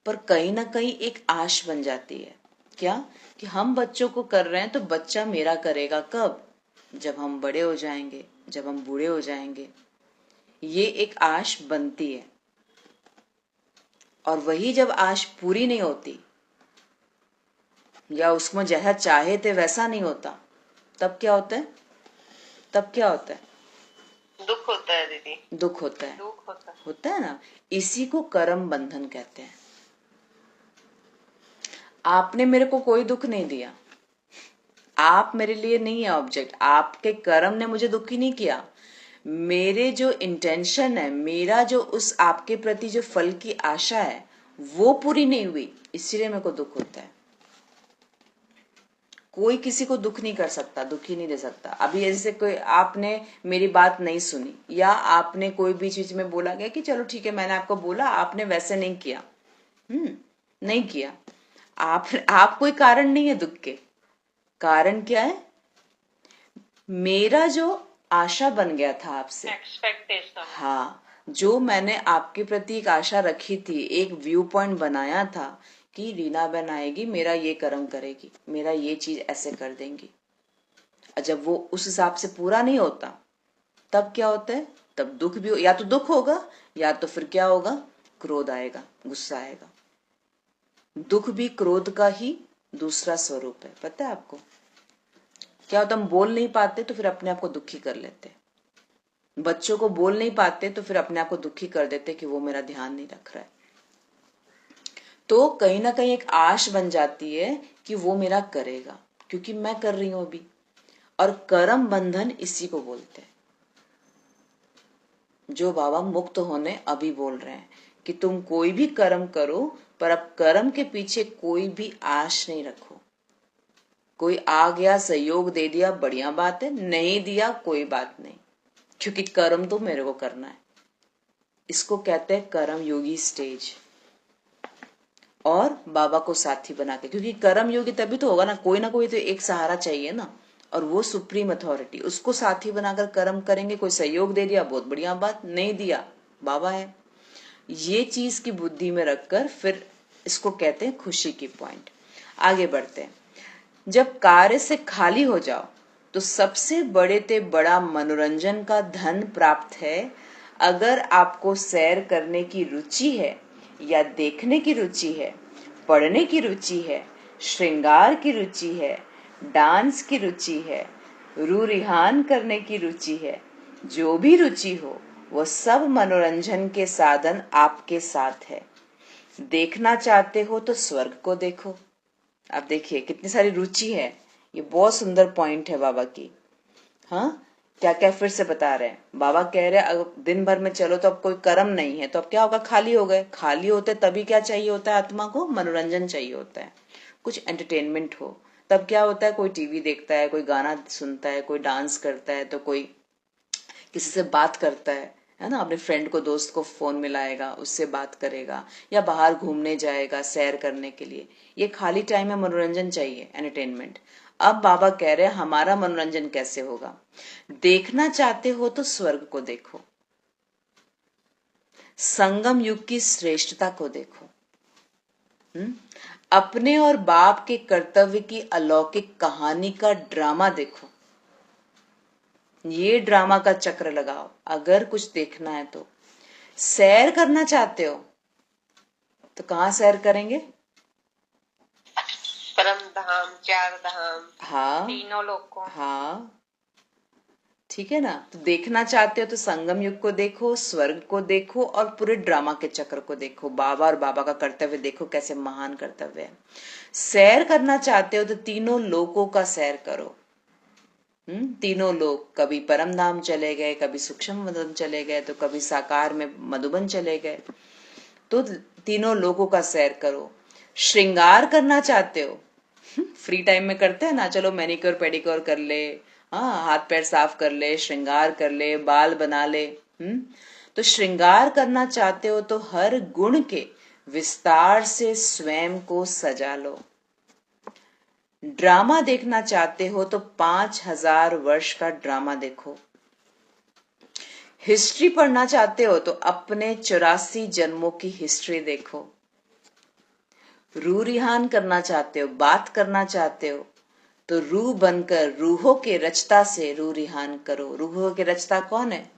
पर कहीं ना कहीं एक आश बन जाती है। क्या? कि हम बच्चों को कर रहे हैं तो बच्चा मेरा करेगा कब? जब हम बड़े हो जाएंगे, जब हम बूढ़े हो जाएंगे। ये एक आश बनती है, और वही जब आश पूरी नहीं होती, या उसमें जैसा चाहे थे वैसा नहीं होता, तब क्या होता है? तब क्या होता है? दुख होता है दीदी, दुख होता है। दुख होता है। होता है ना। इसी को कर्म बंधन कहते हैं। आपने मेरे को कोई दुख नहीं दिया, आप मेरे लिए नहीं है ऑब्जेक्ट, आपके कर्म ने मुझे दुखी नहीं किया। मेरे जो इंटेंशन है, मेरा जो उस आपके प्रति जो फल की आशा है वो पूरी नहीं हुई, इसीलिए मेरे को दुख होता है। कोई किसी को दुख नहीं कर सकता, दुखी नहीं दे सकता। अभी जैसे कोई आपने मेरी बात नहीं सुनी, या आपने कोई भी चीज में बोला गया कि चलो ठीक है मैंने आपको बोला, आपने वैसे नहीं किया, नहीं किया। आप कोई कारण नहीं है दुख के। कारण क्या है? मेरा जो आशा बन गया था आपसे, एक्सपेक्टेशन, हाँ, जो मैंने आपके प्रति एक आशा रखी थी, एक व्यू पॉइंट बनाया था कि रीना बहन आएगी, मेरा ये कर्म करेगी, मेरा ये चीज ऐसे कर देंगी। जब वो उस हिसाब से पूरा नहीं होता, तब क्या होता है? तब दुख भी, या तो दुख होगा, या तो फिर क्या होगा? क्रोध आएगा, गुस्सा आएगा। दुख भी क्रोध का ही दूसरा स्वरूप है, पता है आपको? क्या होता, हम बोल नहीं पाते तो फिर अपने आप को दुखी कर लेते। बच्चों को बोल नहीं पाते तो फिर अपने आप को दुखी कर देते कि वो मेरा ध्यान नहीं रख रहा है। तो कहीं ना कहीं एक आश बन जाती है कि वो मेरा करेगा, क्योंकि मैं कर रही हूं अभी। और कर्म बंधन इसी को बोलते हैं, जो बाबा मुक्त होने अभी बोल रहे हैं कि तुम कोई भी कर्म करो, पर अब कर्म के पीछे कोई भी आश नहीं रखो। कोई आ गया, सहयोग दे दिया, बढ़िया बात है, नहीं दिया कोई बात नहीं, क्योंकि कर्म तो मेरे को करना है। इसको कहते हैं कर्म योगी स्टेज। और बाबा को साथी बना के, क्योंकि कर्म योगी तभी तो होगा ना कोई तो एक सहारा चाहिए ना, और वो सुप्रीम अथॉरिटी, उसको साथी बनाकर कर्म करेंगे। कोई सहयोग दे दिया, बहुत बढ़िया बात, नहीं दिया, बाबा है। ये चीज की बुद्धि में रखकर फिर इसको कहते हैं खुशी की पॉइंट। आगे बढ़ते हैं। जब कार्य से खाली हो जाओ तो सबसे बड़े ते बड़ा मनोरंजन का धन प्राप्त है। अगर आपको सैर करने की रुचि है, या देखने की रुचि है, पढ़ने की रुचि है, श्रृंगार की रुचि है, डांस की रुचि है, रू रिहान करने की रुचि है, जो भी रुचि हो, वो सब मनोरंजन के साधन आपके साथ है। देखना चाहते हो तो स्वर्ग को देखो। आप देखिए कितनी सारी रुचि है, ये बहुत सुंदर पॉइंट है बाबा की। हाँ, क्या क्या फिर से बता रहे हैं बाबा, कह रहे हैं अगर दिन भर में चलो तो अब कोई कर्म नहीं है, तो अब क्या होगा? खाली हो गए। खाली होते तभी क्या चाहिए होता है? आत्मा को मनोरंजन चाहिए होता है, कुछ एंटरटेनमेंट हो। तब क्या होता है? कोई टीवी देखता है, कोई गाना सुनता है, कोई डांस करता है, तो कोई किसी से बात करता है ना, अपने फ्रेंड को, दोस्त को फोन मिलाएगा, उससे बात करेगा, या बाहर घूमने जाएगा सैर करने के लिए। ये खाली टाइम में मनोरंजन चाहिए, एंटरटेनमेंट। अब बाबा कह रहे हैं हमारा मनोरंजन कैसे होगा? देखना चाहते हो तो स्वर्ग को देखो, संगम युग की श्रेष्ठता को देखो, अपने और बाप के कर्तव्य की अलौकिक कहानी का ड्रामा देखो। ये ड्रामा का चक्र लगाओ। अगर कुछ देखना है तो सैर करना चाहते हो तो कहाँ सैर करेंगे? परम धाम, चार धाम, हाँ, तीनों लोगों। हाँ, ठीक है ना। तो देखना चाहते हो तो संगम युग को देखो, स्वर्ग को देखो, और पूरे ड्रामा के चक्र को देखो। बाबा और बाबा का कर्तव्य देखो, कैसे महान कर्तव्य है। सैर करना चाहते हो तो तीनों लोकों का सैर करो। तीनों लोग, कभी परम धाम चले गए, कभी सूक्ष्म मधुबन चले गए, तो कभी साकार में मधुबन चले गए, तो तीनों लोगों का सैर करो। श्रृंगार करना चाहते हो, फ्री टाइम में करते हैं ना, चलो मैनिक्योर पेडिक्योर कर ले, हाँ, हाथ पैर साफ कर ले, श्रृंगार कर ले, बाल बना ले। तो श्रृंगार करना चाहते हो तो हर गुण के विस्तार से स्वयं को सजा लो। ड्रामा देखना चाहते हो तो 5000 वर्ष का ड्रामा देखो। हिस्ट्री पढ़ना चाहते हो तो अपने 84 जन्मों की हिस्ट्री देखो। रूह रिहान करना चाहते हो, बात करना चाहते हो, तो रूह बनकर रूहों के रचता से रूह रिहान करो। रूहों के रचता कौन है?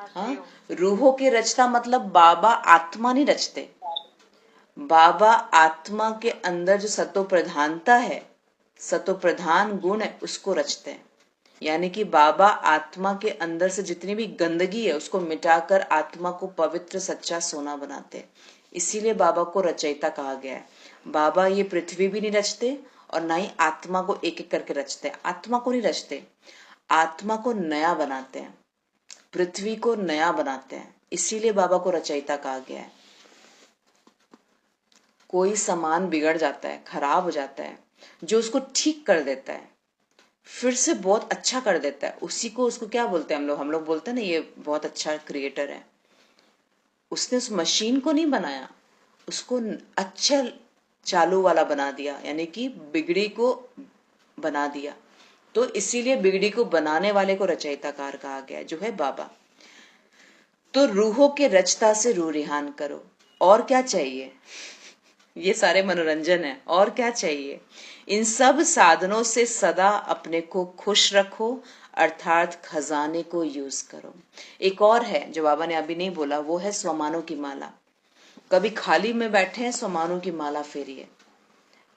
हाँ, रूहों के रचता मतलब बाबा आत्मा नहीं रचते। बाबा आत्मा के अंदर जो सतो प्रधानता है, सतो प्रधान गुण है, उसको रचते हैं। यानी कि बाबा आत्मा के अंदर से जितनी भी गंदगी है उसको मिटाकर आत्मा को पवित्र सच्चा सोना बनाते हैं। इसीलिए बाबा को रचयिता कहा गया है। बाबा ये पृथ्वी भी नहीं रचते और ना ही आत्मा को एक एक करके रचते हैं। आत्मा को नहीं रचते, आत्मा को नया बनाते हैं, पृथ्वी को नया बनाते हैं। इसीलिए बाबा को रचयिता कहा गया है। कोई सामान बिगड़ जाता है, खराब हो जाता है, जो उसको ठीक कर देता है, फिर से बहुत अच्छा कर देता है, उसी को उसको क्या बोलते हैं हम लोग बोलते हैं ना ये बहुत अच्छा क्रिएटर है। उसने उस मशीन को नहीं बनाया, उसको अच्छा चालू वाला बना दिया, यानी कि बिगड़ी को बना दिया। तो इसीलिए बिगड़ी को बनाने वाले को रचयिताकार कहा गया है, जो है बाबा। तो रूहों के रचता से रूह रिहान करो। और क्या चाहिए? ये सारे मनोरंजन है, और क्या चाहिए? इन सब साधनों से सदा अपने को खुश रखो, अर्थात खजाने को यूज करो। एक और है जो बाबा ने अभी नहीं बोला, वो है स्वमानों की माला। कभी खाली में बैठे हैं, स्वमानों की माला फेरिए।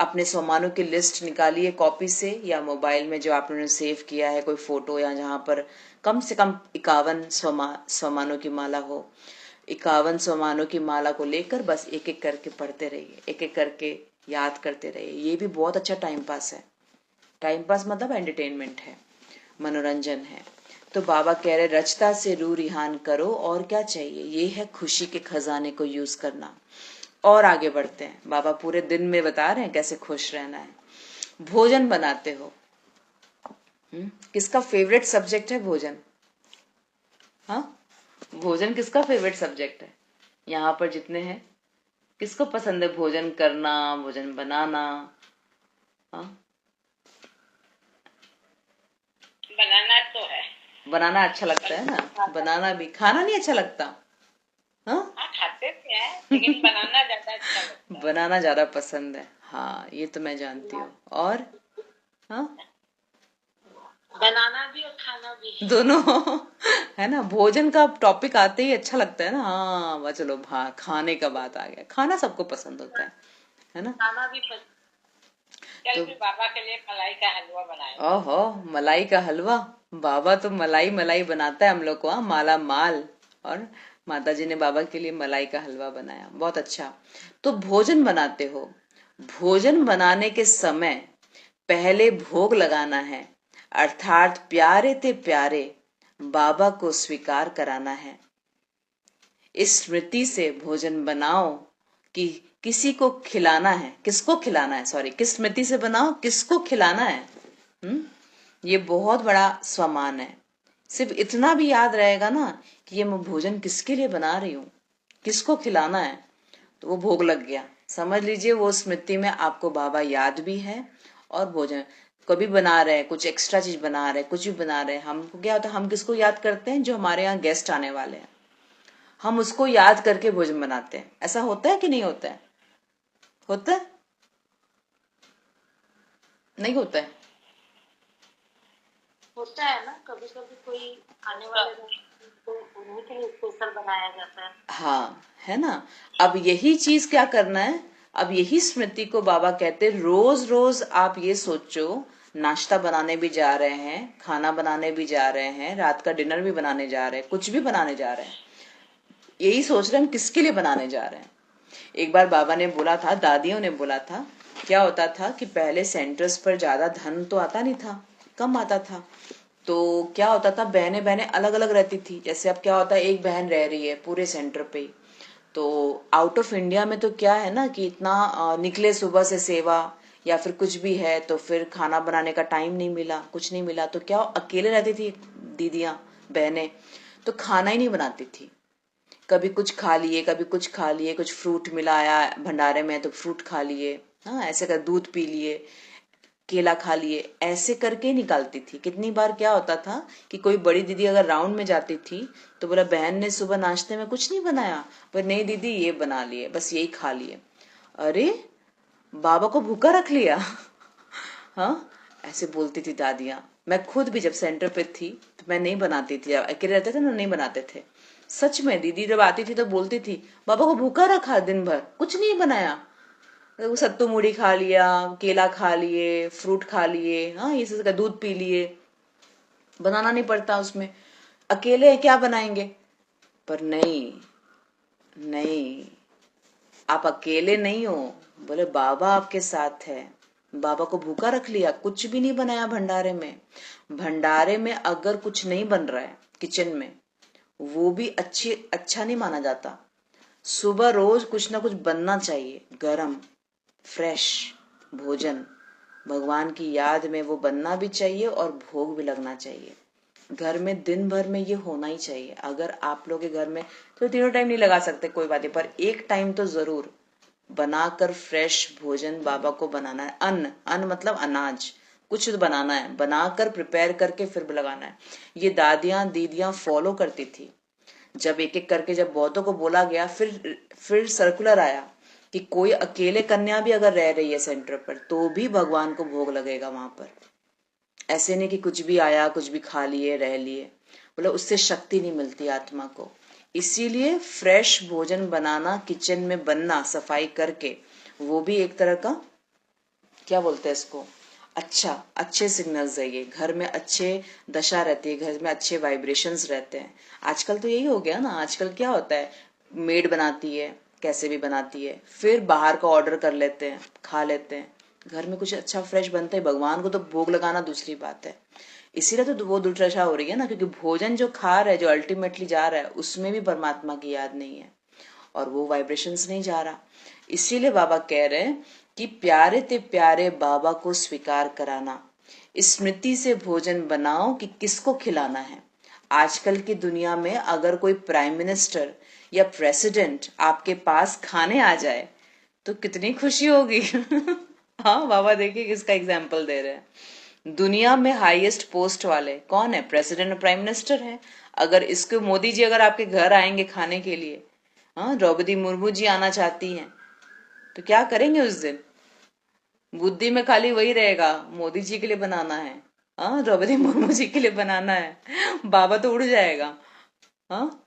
अपने स्वमानों की लिस्ट निकालिए कॉपी से या मोबाइल में जो आपने सेव किया है, कोई फोटो, या जहां पर कम से कम 51 स्वमानों की माला हो। 51 स्वमानों की माला को लेकर बस एक एक करके पढ़ते रहिए, एक एक करके याद करते रहिए। ये भी बहुत अच्छा टाइम पास है। टाइम पास मतलब एंटरटेनमेंट है, मनोरंजन है। तो बाबा कह रहे रचता से रूह रिहान करो, और क्या चाहिए? ये है खुशी के खजाने को यूज करना। और आगे बढ़ते हैं। बाबा पूरे दिन में बता रहे हैं कैसे खुश रहना है। भोजन बनाते हो, किसका फेवरेट सब्जेक्ट है भोजन? हाँ, भोजन किसका फेवरेट सब्जेक्ट है? यहाँ पर जितने हैं, किसको पसंद है भोजन करना, भोजन बनाना? हाँ, बनाना तो है, बनाना अच्छा लगता है ना, बनाना भी। खाना नहीं अच्छा लगता? हाँ, खाते भी हैं लेकिन बनाना ज्यादा अच्छा लगता है। बनाना ज्यादा पसंद है, हाँ ये तो मैं जानती हूँ। और हाँ, बनाना भी और खाना भी दोनों है ना। भोजन का टॉपिक आते ही अच्छा लगता है ना। हाँ वह चलो, हाँ खाने का बात आ गया, खाना सबको पसंद होता है ना। खाना भी पसंद। कल तो भी बाबा के लिए मलाई का हलवा बनाया। ओहो, मलाई का हलवा। बाबा तो मलाई मलाई बनाता है हम लोग को, हाँ, माला माल। और माता जी ने बाबा के लिए मलाई का हलवा बनाया, बहुत अच्छा। तो भोजन बनाते हो, भोजन बनाने के समय पहले भोग लगाना है, अर्थात प्यारे ते प्यारे बाबा को स्वीकार कराना है। इस स्मृति से भोजन बनाओ कि किसी को खिलाना है। किसको खिलाना है? सॉरी, किस स्मृति से बनाओ, किसको खिलाना है। ये बहुत बड़ा स्वमान है। सिर्फ इतना भी याद रहेगा ना कि ये मैं भोजन किसके लिए बना रही हूँ, किसको खिलाना है, तो वो भोग लग गया। समझ लीजिए वो स्मृति में आपको बाबा याद भी है, और भोजन कभी बना रहे, कुछ एक्स्ट्रा चीज बना रहे, कुछ भी बना रहे, हमको क्या होता है, हम किसको याद करते हैं? जो हमारे यहाँ गेस्ट आने वाले हैं, हम उसको याद करके भोजन बनाते हैं। ऐसा होता है कि नहीं होता है? होता है? नहीं होता है? होता है ना, कभी कभी कोई आने वाले तो उन्हीं के लिए स्पेशल बनाया जाता है। हाँ, है ना। अब यही चीज क्या करना है, अब यही स्मृति को बाबा कहते हैं रोज रोज आप ये सोचो, नाश्ता बनाने भी जा रहे हैं, खाना बनाने भी जा रहे हैं, रात का डिनर भी बनाने जा रहे हैं, कुछ भी बनाने जा रहे हैं, यही सोच रहे हैं हम किसके लिए बनाने जा रहे हैं। एक बार बाबा ने बोला था, दादियों ने बोला था, क्या होता था कि पहले सेंटर्स पर ज्यादा धन तो आता नहीं था, कम आता था। तो क्या होता था, बहनें बहनें अलग अलग रहती थी। जैसे अब क्या होता है, एक बहन रह रही है पूरे सेंटर पे ही। तो आउट ऑफ इंडिया में तो क्या है ना कि इतना निकले सुबह से सेवा या फिर कुछ भी है, तो फिर खाना बनाने का टाइम नहीं मिला, कुछ नहीं मिला, तो क्या अकेले रहती थी दीदियां, बहनें, तो खाना ही नहीं बनाती थी। कभी कुछ खा लिए, कभी कुछ खा लिए, कुछ फ्रूट मिलाया भंडारे में तो फ्रूट खा लिए, हाँ ऐसे कर दूध पी लिए। केला खा लिए, ऐसे करके निकालती थी। कितनी बार क्या होता था कि कोई बड़ी दीदी अगर राउंड में जाती थी तो बोला बहन ने सुबह नाश्ते में कुछ नहीं बनाया, पर नहीं दीदी ये बना लिए, बस यही खा लिए। अरे बाबा को भूखा रख लिया। हाँ, ऐसे बोलती थी दादियां। मैं खुद भी जब सेंटर पे थी तो मैं नहीं बनाती थी, अकेले रहते थे ना, नहीं बनाते थे। सच में दीदी जब आती थी तो बोलती थी बाबा को भूखा रखा, दिन भर कुछ नहीं बनाया। वो सत्तू मुड़ी खा लिया, केला खा लिए, फ्रूट खा लिए, हाँ ये सब, दूध पी लिए, बनाना नहीं पड़ता उसमें, अकेले हैं क्या बनाएंगे। पर नहीं, नहीं, आप अकेले नहीं हो। बोले बाबा आपके साथ है। बाबा को भूखा रख लिया, कुछ भी नहीं बनाया भंडारे में। भंडारे में अगर कुछ नहीं बन रहा है किचन में, वो भी अच्छा नहीं माना जाता। सुबह रोज कुछ ना कुछ बनना चाहिए, गरम फ्रेश भोजन, भगवान की याद में वो बनना भी चाहिए और भोग भी लगना चाहिए। घर में दिन भर में ये होना ही चाहिए। अगर आप लोग के घर में तो तीनों टाइम नहीं लगा सकते कोई बात नहीं, पर एक टाइम तो जरूर बनाकर फ्रेश भोजन बाबा को बनाना है। अन्न, अन्न मतलब अनाज, कुछ तो बनाना है, बनाकर प्रिपेयर करके फिर लगाना है। ये दादियां दीदियां फॉलो करती थी। जब एक एक करके जब बहुतों को बोला गया, फिर सर्कुलर आया कि कोई अकेले कन्या भी अगर रह रही है सेंटर पर तो भी भगवान को भोग लगेगा वहां पर। ऐसे नहीं कि कुछ भी आया कुछ भी खा लिए रह लिए, बोला उससे शक्ति नहीं मिलती आत्मा को। इसीलिए फ्रेश भोजन बनाना, किचन में बनना सफाई करके, वो भी एक तरह का क्या बोलते हैं इसको, अच्छे सिग्नल्स है ये। घर में अच्छे दशा रहती है, घर में अच्छे वाइब्रेशंस रहते हैं। आजकल तो यही हो गया ना, आजकल क्या होता है, मेड बनाती है, कैसे भी बनाती है, फिर बाहर का ऑर्डर कर लेते हैं, खा लेते हैं। घर में कुछ अच्छा फ्रेश बनता है, भगवान को तो भोग लगाना दूसरी बात है। इसीलिए तो वो दुर्दशा हो रही है ना, क्योंकि भोजन जो खा रहा है, जो अल्टीमेटली जा रहा है, उसमें भी परमात्मा की याद नहीं है और वो वाइब्रेशंस नहीं जा रहा। इसीलिए बाबा कह रहे हैं कि प्यारे ते प्यारे बाबा को स्वीकार कराना, स्मृति से भोजन बनाओ कि किसको खिलाना है। आजकल की दुनिया में अगर कोई प्राइम मिनिस्टर या प्रेसिडेंट आपके पास खाने आ जाए तो कितनी खुशी होगी। हाँ बाबा देखिए किसका एग्जाम्पल दे रहे हैं। दुनिया में हाईएस्ट पोस्ट वाले कौन है, प्रेसिडेंट और प्राइम मिनिस्टर है। अगर इसके मोदी जी अगर आपके घर आएंगे खाने के लिए, हाँ द्रौपदी मुर्मू जी आना चाहती हैं, तो क्या करेंगे उस दिन। बुद्धि में खाली वही रहेगा, मोदी जी के लिए बनाना है, हाँ द्रौपदी मुर्मू जी के लिए बनाना है। बाबा तो उड़ जाएगा। हाँ।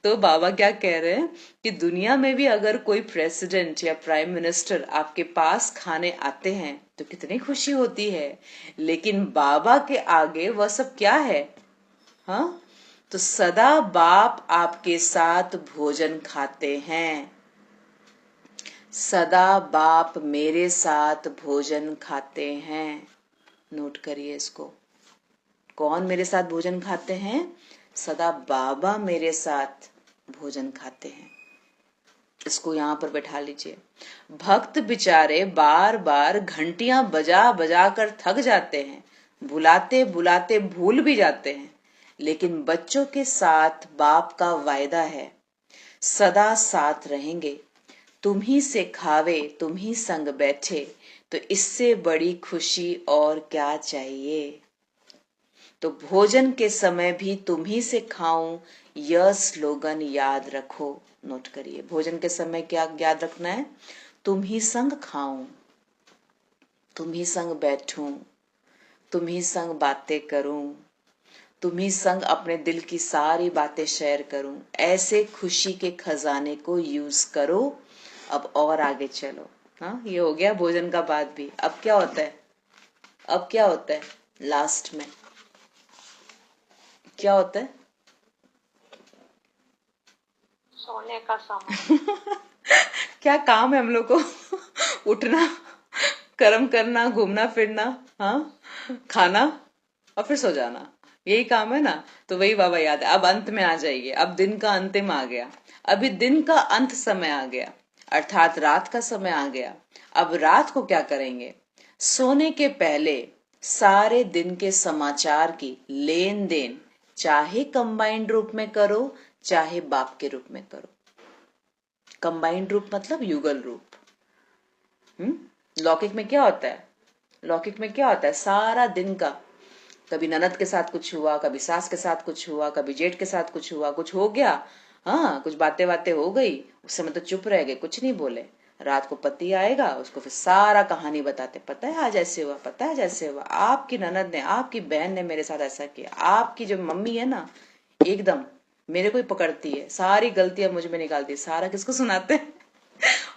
तो बाबा क्या कह रहे हैं कि दुनिया में भी अगर कोई प्रेसिडेंट या प्राइम मिनिस्टर आपके पास खाने आते हैं तो कितनी खुशी होती है, लेकिन बाबा के आगे वह सब क्या है। हाँ, तो सदा बाप आपके साथ भोजन खाते हैं, सदा बाप मेरे साथ भोजन खाते हैं। नोट करिए इसको, कौन मेरे साथ भोजन खाते हैं, सदा बाबा मेरे साथ भोजन खाते हैं। इसको यहाँ पर बैठा लीजिए। भक्त बेचारे बार बार घंटियां बजा बजा कर थक जाते हैं, बुलाते बुलाते भूल भी जाते हैं, लेकिन बच्चों के साथ बाप का वायदा है, सदा साथ रहेंगे। तुम ही से खावे तुम ही संग बैठे, तो इससे बड़ी खुशी और क्या चाहिए। तो भोजन के समय भी तुम ही से खाऊं, यह स्लोगन याद रखो। नोट करिए, भोजन के समय क्या याद रखना है, तुम ही संग खाऊं, तुम ही संग बैठूं, तुम ही संग बातें करूं, तुम ही संग अपने दिल की सारी बातें शेयर करूं। ऐसे खुशी के खजाने को यूज करो। अब और आगे चलो। हाँ, ये हो गया भोजन का बात भी। अब क्या होता है, अब क्या होता है लास्ट में, क्या होता है, सोने का समय। क्या काम है हम लोग को। उठना, कर्म करना, घूमना फिरना, हाँ, खाना और फिर सो जाना, यही काम है ना। तो वही बाबा याद है। अब अंत में आ जाइए, अब दिन का अंतिम आ गया, अभी दिन का अंत समय आ गया, अर्थात रात का समय आ गया। अब रात को क्या करेंगे, सोने के पहले सारे दिन के समाचार की लेन देन, चाहे कंबाइंड रूप में करो चाहे बाप के रूप में करो। कंबाइंड रूप मतलब युगल रूप। लौकिक में क्या होता है, लौकिक में क्या होता है, सारा दिन का कभी ननद के साथ कुछ हुआ, कभी सास के साथ कुछ हुआ, कभी जेठ के साथ कुछ हुआ, कुछ हो गया, हाँ कुछ बातें बातें हो गई, उस समय तो चुप रह गए, कुछ नहीं बोले। रात को पति आएगा, उसको फिर सारा कहानी बताते, पता है आज ऐसे हुआ, पता है जैसे हुआ, आपकी ननद ने, आपकी बहन ने मेरे साथ ऐसा किया, आपकी जो मम्मी है ना एकदम मेरे को ही पकड़ती है, सारी गलतियां मुझ में निकालती है, सारा किसको सुनाते हैं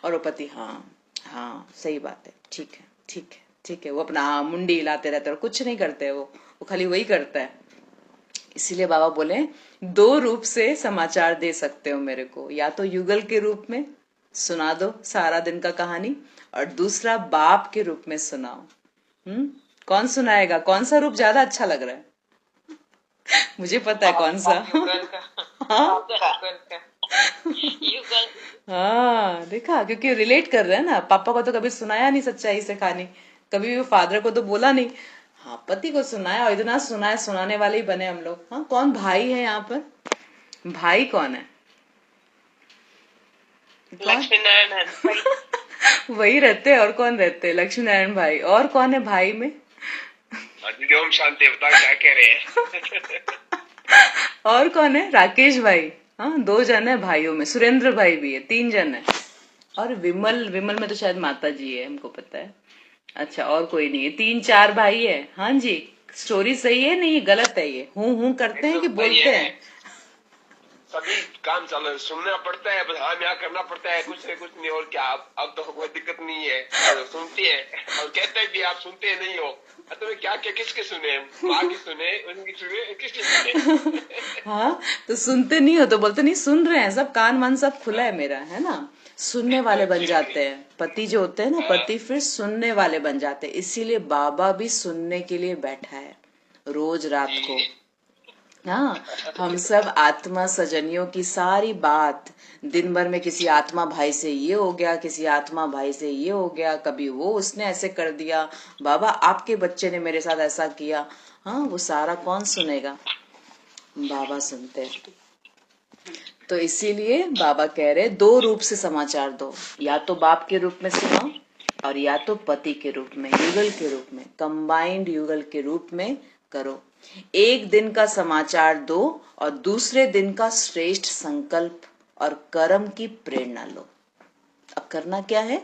और वो पति हाँ हाँ सही बात है, ठीक है ठीक है ठीक है, वो अपना मुंडी हिलाते रहते और कुछ नहीं करते, वो खाली वही करता है। इसीलिए बाबा बोले दो रूप से समाचार दे सकते हो मेरे को, या तो युगल के रूप में सुना दो सारा दिन का कहानी, और दूसरा बाप के रूप में सुनाओ। कौन सुनाएगा, कौन सा रूप ज्यादा अच्छा लग रहा है? मुझे पता है कौन सा। हाँ हाँ देखा, क्योंकि रिलेट कर रहे हैं ना, पापा को तो कभी सुनाया नहीं सच्चाई से कहानी, कभी भी फादर को तो बोला नहीं, हाँ पति को सुनाया, और इतना सुनाया, सुनाने वाले ही बने हम लोग। हाँ कौन भाई है यहाँ पर, भाई कौन है? लक्ष्मी नारायण वही रहते हैं, और कौन रहते हैं? लक्ष्मी नारायण भाई। और कौन है भाई में? ओम शांति, बताओ क्या कह रहे हैं? और कौन है? राकेश भाई। हाँ 2 जन है भाइयों में, सुरेंद्र भाई भी है, 3 जन है। और विमल, विमल में तो शायद माता जी है, हमको पता है। अच्छा और कोई नहीं है, 3-4 भाई है। हाँ जी, स्टोरी सही है नहीं गलत है? ये हूँ करते हैं कि बोलते हैं? सभी काम चल सुनना पड़ता है, बस हाँ यहाँ करना पड़ता है, कुछ नहीं और क्या। अब तो कोई दिक्कत नहीं है, तो सुनती है और कहते हैं कि आप सुनते नहीं हो, तो क्या क्या किसके सुने, माँ की सुने, उनकी सुने, किसके सुने? हाँ तो सुनते नहीं हो तो बोलते नहीं सुन रहे हैं, सब कान वान सब खुला है मेरा, है ना। सुनने वाले बन जाते हैं पति जो होते हैं ना, पति फिर सुनने वाले बन जाते हैं। इसीलिए बाबा भी सुनने के लिए बैठा है रोज रात को। हाँ हम सब आत्मा सजनियों की सारी बात, दिन भर में किसी आत्मा भाई से ये हो गया, किसी आत्मा भाई से ये हो गया, कभी वो उसने ऐसे कर दिया, बाबा आपके बच्चे ने मेरे साथ ऐसा किया, हाँ वो सारा कौन सुनेगा? बाबा सुनते हैं। तो इसीलिए बाबा कह रहे 2 रूप से समाचार दो, या तो बाप के रूप में सुनाओ और या तो पति के रूप में, युगल के रूप में, कंबाइंड युगल के रूप में करो। एक दिन का समाचार दो और दूसरे दिन का श्रेष्ठ संकल्प और कर्म की प्रेरणा लो। अब करना क्या है?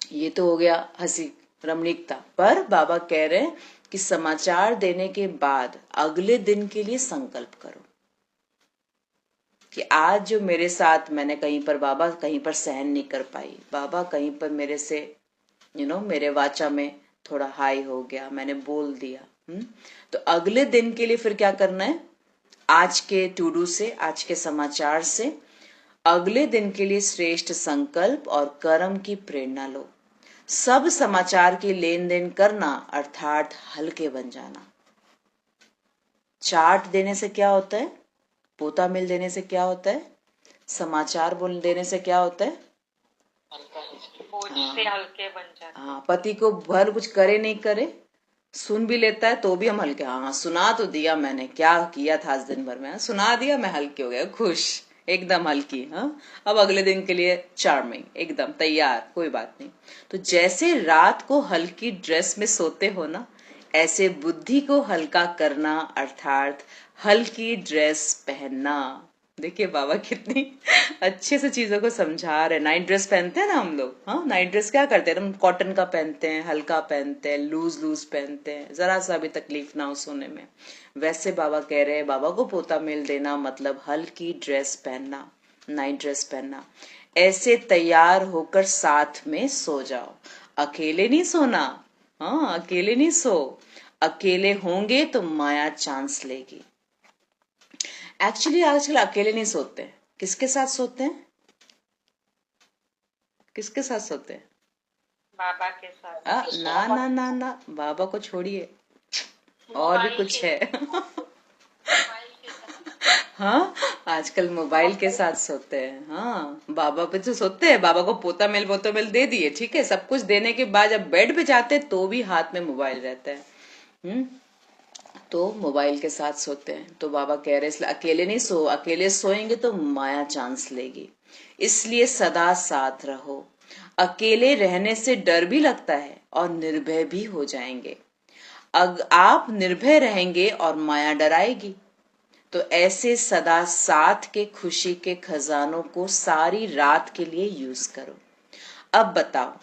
ये तो हो गया हंसी रमणीकता, पर बाबा कह रहे हैं कि समाचार देने के बाद अगले दिन के लिए संकल्प करो कि आज जो मेरे साथ मैंने कहीं पर, बाबा कहीं पर सहन नहीं कर पाई, बाबा कहीं पर मेरे से मेरे वाचा में थोड़ा हाई हो गया, मैंने बोल दिया। तो अगले दिन के लिए फिर क्या करना है? आज के टू डू से, आज के समाचार से अगले दिन के लिए श्रेष्ठ संकल्प और कर्म की प्रेरणा लो। सब समाचार की लेन देन करना अर्थात हल्के बन जाना। चार्ट देने से क्या होता है? पोता मिल देने से क्या होता है? समाचार बोल देने से क्या होता है? से हल्के बन जाते। हाँ पति को भर कुछ करे नहीं करे, सुन भी लेता है तो भी हम हल्के, हाँ सुना तो दिया मैंने, क्या किया था आज दिन भर में, सुना दिया, मैं हल्के हो गया, खुश, एकदम हल्की। हाँ अब अगले दिन के लिए चार्मिंग, एकदम तैयार, कोई बात नहीं। तो जैसे रात को हल्की ड्रेस में सोते हो ना, ऐसे बुद्धि को हल्का करना अर्थात हल्की ड्रेस पहनना। देखिए बाबा कितनी अच्छे से चीजों को समझा रहे। नाइट ड्रेस पहनते हैं ना हम लोग, हाँ नाइट ड्रेस क्या करते हैं, हम कॉटन का पहनते हैं, हल्का पहनते हैं, लूज लूज पहनते हैं, जरा सा भी तकलीफ ना हो सोने में। वैसे बाबा कह रहे हैं बाबा को पोता मिल देना मतलब हल्की ड्रेस पहनना, नाइट ड्रेस पहनना। ऐसे तैयार होकर साथ में सो जाओ, अकेले नहीं सोना। हाँ अकेले नहीं सो, अकेले होंगे तो माया चांस लेगी। एक्चुअली आजकल अकेले नहीं सोते, किसके साथ सोते हैं? किसके साथ सोते हैं? बाबा के साथ। ना ना ना ना, बाबा को छोड़िए, और भी कुछ है। हाँ आजकल मोबाइल के साथ सोते हैं। हाँ बाबा पे तो सोते हैं, बाबा को पोता मिल दे दिए, ठीक है, सब कुछ देने के बाद जब बेड पे जाते हैं तो भी हाथ में मोबाइल रहता है। तो मोबाइल के साथ सोते हैं। तो बाबा कह रहे इसलिए अकेले नहीं सो, अकेले सोएंगे तो माया चांस लेगी, इसलिए सदा साथ रहो। अकेले रहने से डर भी लगता है और निर्भय भी हो जाएंगे। आप निर्भय रहेंगे और माया डराएगी। तो ऐसे सदा साथ के खुशी के खजानों को सारी रात के लिए यूज करो। अब बताओ,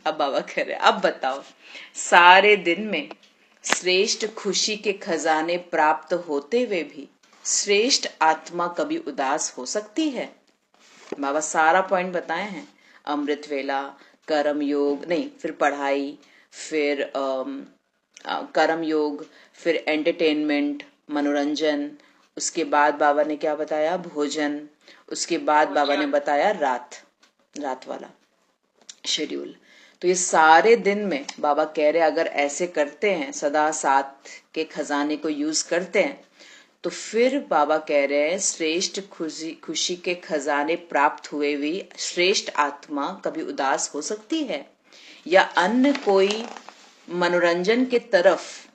अब बाबा कह रहे अब बताओ, सारे दिन में श्रेष्ठ खुशी के खजाने प्राप्त होते हुए भी श्रेष्ठ आत्मा कभी उदास हो सकती है? बाबा सारा पॉइंट बताए हैं, अमृत वेला, कर्म योग नहीं, फिर पढ़ाई, फिर कर्म योग, फिर एंटरटेनमेंट, मनोरंजन, उसके बाद बाबा ने क्या बताया, भोजन, उसके बाद बाबा ने बताया रात वाला शेड्यूल। तो ये सारे दिन में बाबा कह रहे अगर ऐसे करते हैं, सदा साथ के खजाने को यूज करते हैं, तो फिर बाबा कह रहे हैं श्रेष्ठ खुशी के खजाने प्राप्त हुए भी श्रेष्ठ आत्मा कभी उदास हो सकती है, या अन्य कोई मनोरंजन के तरफ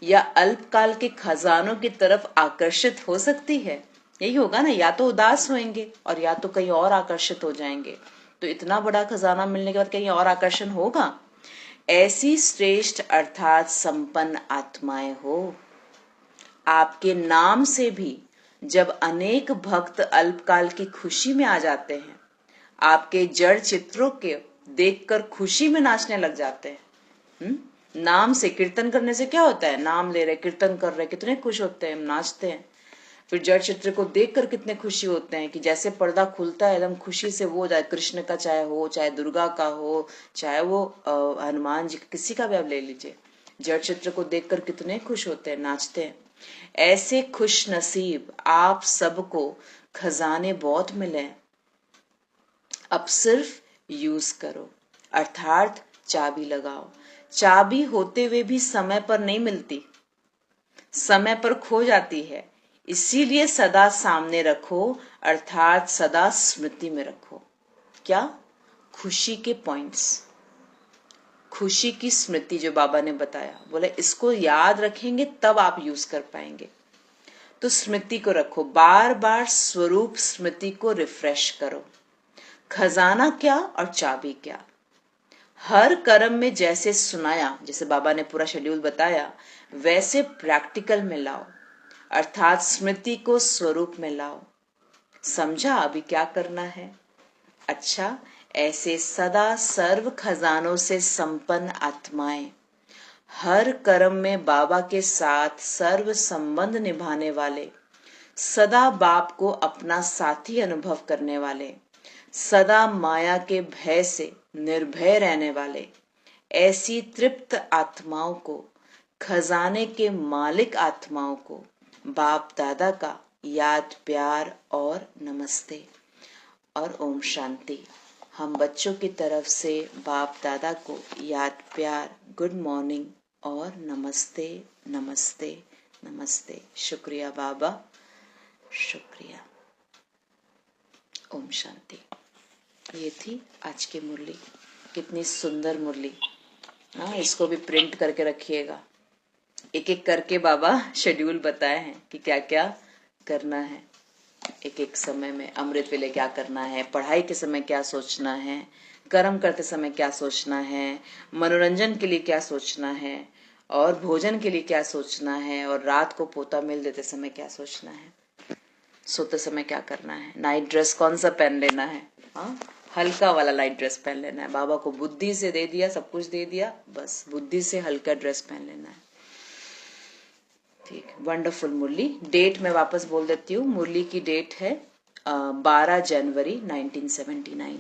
या अल्पकाल के खजानों की तरफ आकर्षित हो सकती है? यही होगा ना, या तो उदास होंगे और या तो कहीं और आकर्षित हो जाएंगे। तो इतना बड़ा खजाना मिलने के बाद कहीं और आकर्षण होगा? ऐसी श्रेष्ठ अर्थात संपन्न आत्माएं हो। आपके नाम से भी जब अनेक भक्त अल्पकाल की खुशी में आ जाते हैं, आपके जड़ चित्रों के देखकर खुशी में नाचने लग जाते हैं। नाम से, कीर्तन करने से क्या होता है, नाम ले रहे, कीर्तन कर रहे, कितने खुश होते हैं, नाचते हैं। फिर जड़ चित्र को देखकर कितने खुशी होते हैं कि जैसे पर्दा खुलता है एकदम खुशी से वो जाए, कृष्ण का चाहे हो, चाहे दुर्गा का हो, चाहे वो हनुमान जी, किसी का भी आप ले लीजिए, जड़ चित्र को देखकर कितने खुश होते हैं, नाचते हैं। ऐसे खुश नसीब आप सबको खजाने बहुत मिले, अब सिर्फ यूज करो, अर्थात चाबी लगाओ। चाबी होते हुए भी समय पर नहीं मिलती, समय पर खो जाती है, इसीलिए सदा सामने रखो, अर्थात सदा स्मृति में रखो। क्या? खुशी के पॉइंट्स, खुशी की स्मृति जो बाबा ने बताया, बोले इसको याद रखेंगे तब आप यूज कर पाएंगे। तो स्मृति को रखो, बार बार स्वरूप स्मृति को रिफ्रेश करो। खजाना क्या और चाबी क्या? हर कर्म में जैसे सुनाया, जैसे बाबा ने पूरा शेड्यूल बताया, वैसे प्रैक्टिकल में लाओ, अर्थात स्मृति को स्वरूप में लाओ। समझा अभी क्या करना है? अच्छा, ऐसे सदा सर्व खजानों से संपन्न आत्माएं, हर कर्म में बाबा के साथ सर्व संबंध निभाने वाले, सदा बाप को अपना साथी अनुभव करने वाले, सदा माया के भय से निर्भय रहने वाले, ऐसी तृप्त आत्माओं को, खजाने के मालिक आत्माओं को बाप दादा का याद, प्यार और नमस्ते और ओम शांति। हम बच्चों की तरफ से बाप दादा को याद, प्यार, गुड मॉर्निंग और नमस्ते नमस्ते नमस्ते। शुक्रिया बाबा, शुक्रिया। ओम शांति। ये थी आज की मुरली, कितनी सुंदर मुरली। हाँ, इसको भी प्रिंट करके रखिएगा। एक एक करके बाबा शेड्यूल बताए हैं कि क्या क्या करना है, एक एक समय में अमृत वेले क्या करना है, पढ़ाई के समय क्या सोचना है, कर्म करते समय क्या सोचना है, मनोरंजन के लिए क्या सोचना है, और भोजन के लिए क्या सोचना है, और रात को पोता मिल देते समय क्या सोचना है, सोते समय क्या करना है, नाइट ड्रेस कौन सा पहन लेना है। हाँ, हल्का वाला नाइट ड्रेस पहन लेना है। बाबा को बुद्धि से दे दिया, सब कुछ दे दिया, बस बुद्धि से हल्का ड्रेस पहन लेना है। ठीक, वंडरफुल मुरली। डेट मैं वापस बोल देती हूँ, मुरली की डेट है 12 जनवरी 1979।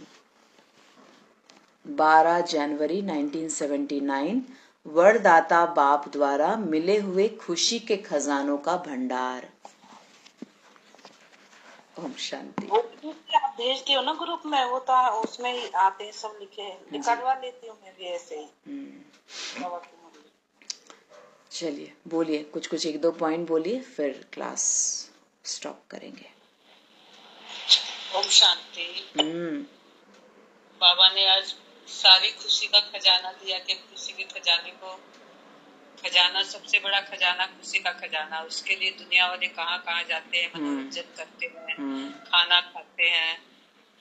12 जनवरी 1979, वरदाता बाप द्वारा मिले हुए खुशी के खजानों का भंडार। ओम शांति। वो आप भेजती हो ना ग्रुप में, वो तो उसमें ही आते हैं, सब लिखे हैं, निकलवा लेती हूँ मैं भी ऐसे ही। चलिए बोलिए, कुछ कुछ एक दो पॉइंट बोलिए, फिर क्लास स्टॉप करेंगे। ओम शांति। बाबा ने आज सारी खुशी का खजाना दिया कि खुशी के खजाने को, खजाना सबसे बड़ा खजाना खुशी का खजाना, उसके लिए दुनिया वाले कहाँ कहाँ जाते हैं, मनोरंजन करते हैं, खाना खाते हैं,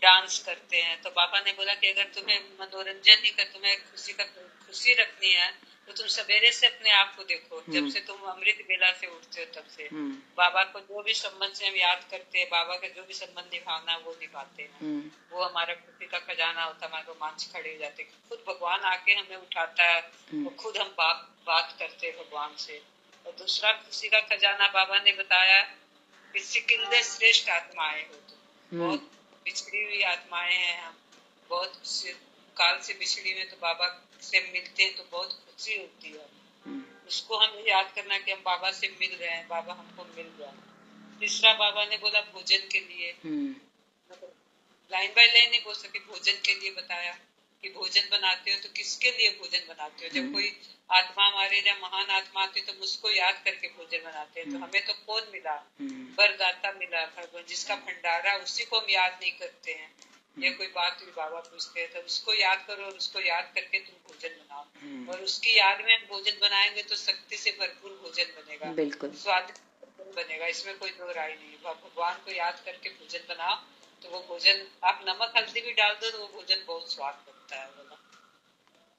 डांस करते हैं। तो बाबा ने बोला कि अगर तुम्हें मनोरंजन ही कर, तुम्हें खुशी रखनी है तो तुम सवेरे से अपने आप को देखो, जब से तुम अमृत बेला से उठते हो तब से बाबा को जो भी संबंध से हम याद करते हैं, बाबा का जो भी संबंध निभाना वो निभाते हैं। वो हमारा खुशी का खजाना होता है, हमारे रोमांच खड़े हो जाते हैं। खुद भगवान आके हमें उठाता है और खुद हम बात करते हैं भगवान से। और दूसरा खुशी का खजाना बाबा ने बताया कि सिकिंदे श्रेष्ठ आत्माएं हो तुम, बहुत बिछड़ी हुई आत्माएं हैं हम, बहुत काल से बिछड़ी हुई, तो बाबा से मिलते हैं तो बहुत खुशी होती है। उसको हमें याद करना कि हम बाबा से मिल रहे हैं, बाबा हमको मिल रहा है। तीसरा बाबा ने बोला भोजन के लिए, लाइन बाय लाइन नहीं बोल सके, भोजन के लिए बताया कि भोजन बनाते हो तो किसके लिए भोजन बनाते हो। जब कोई आत्मा हमारे या महान आत्मा आते तो मुझको याद करके भोजन बनाते हैं। तो हमें तो कौन मिला, वरदाता मिला, भगवान जिसका भंडारा, उसी को हम याद नहीं करते हैं। या कोई बात हुई बाबा पूछते हैं तो उसको याद करो और उसको याद करके तुम भोजन बनाओ। और उसकी याद में हम भोजन बनाएंगे तो शक्ति से भरपूर भोजन बनेगा, बिल्कुल स्वादिष्ट बनेगा, इसमें कोई दो राय नहीं। भगवान को याद करके भोजन बनाओ तो वो भोजन, आप नमक हल्दी भी डाल दो तो वो भोजन बहुत स्वाद बनता है बोला।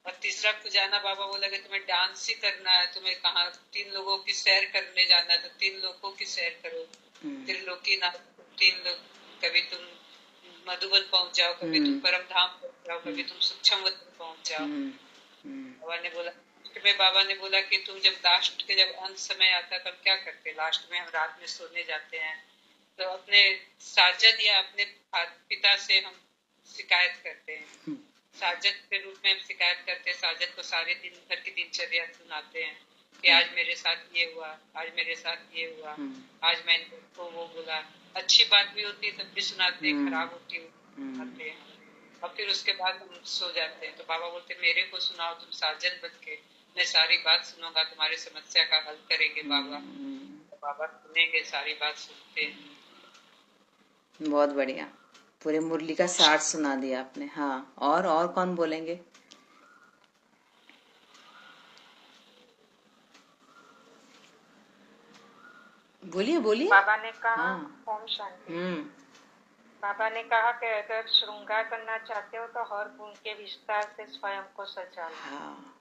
और तीसरा खजाना बाबा बोला कि तुम्हें डांस ही करना है, तुम्हें कहाँ 3 लोगों की सैर करने जाना है तो 3 लोगों की सैर करो, त्रिलोकी ना 3 लोग, कभी तुम मधुबन पहुंच जाओ, कभी तुम परम धाम पहुंच जाओ, कभी तुम सूक्ष्म वतन पहुंच जाओ। बाबा ने बोला कि तुम जब लास्ट के जब अंत समय आता है तब क्या करते, लास्ट में हम रात में सोने जाते हैं तो अपने साजन या अपने पिता से हम शिकायत करते हैं, साजन के रूप में हम शिकायत करते हैं। साजन को सारे दिन भर की दिनचर्या सुनाते हैं कि आज मेरे साथ ये हुआ, आज मेरे साथ ये हुआ, आज मैंने वो बोला। अच्छी बात भी होती है तब भी सुनाते हैं, खराब होती है सुनाते हैं। और फिर उसके बाद हम सो जाते हैं। तो बाबा बोलते मेरे को सुनाओ तुम साजन बन के, मैं सारी बात सुनूंगा, तुम्हारी समस्या का हल करेंगे बाबा। तो बाबा सुनेंगे, सारी बात सुनते हैं। बहुत बढ़िया, पूरे मुरली का सार सुना दिया आपने। हाँ, और कौन बोलेंगे? बोलिए बोलिए। बाबा ने कहा, हाँ। ओम शांति। बाबा ने कहा कि अगर श्रृंगार करना चाहते हो तो हर गुण के विस्तार से स्वयं को सजा लो। हाँ।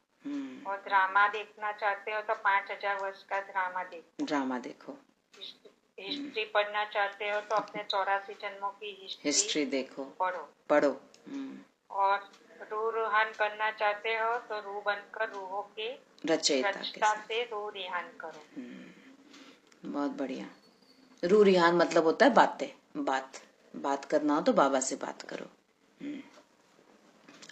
और ड्रामा देखना चाहते हो तो 5000 वर्ष का ड्रामा देखो। हिस्ट्री पढ़ना चाहते हो तो अपने 84 जन्मों की हिस्ट्री देखो, पढ़ो। और रूहान करना चाहते हो तो रूह बनकर रूहों के रचयिता से रूह रिहान करो। बहुत बढ़िया। रूह रिहान मतलब होता है बात करना हो तो बाबा से बात करो।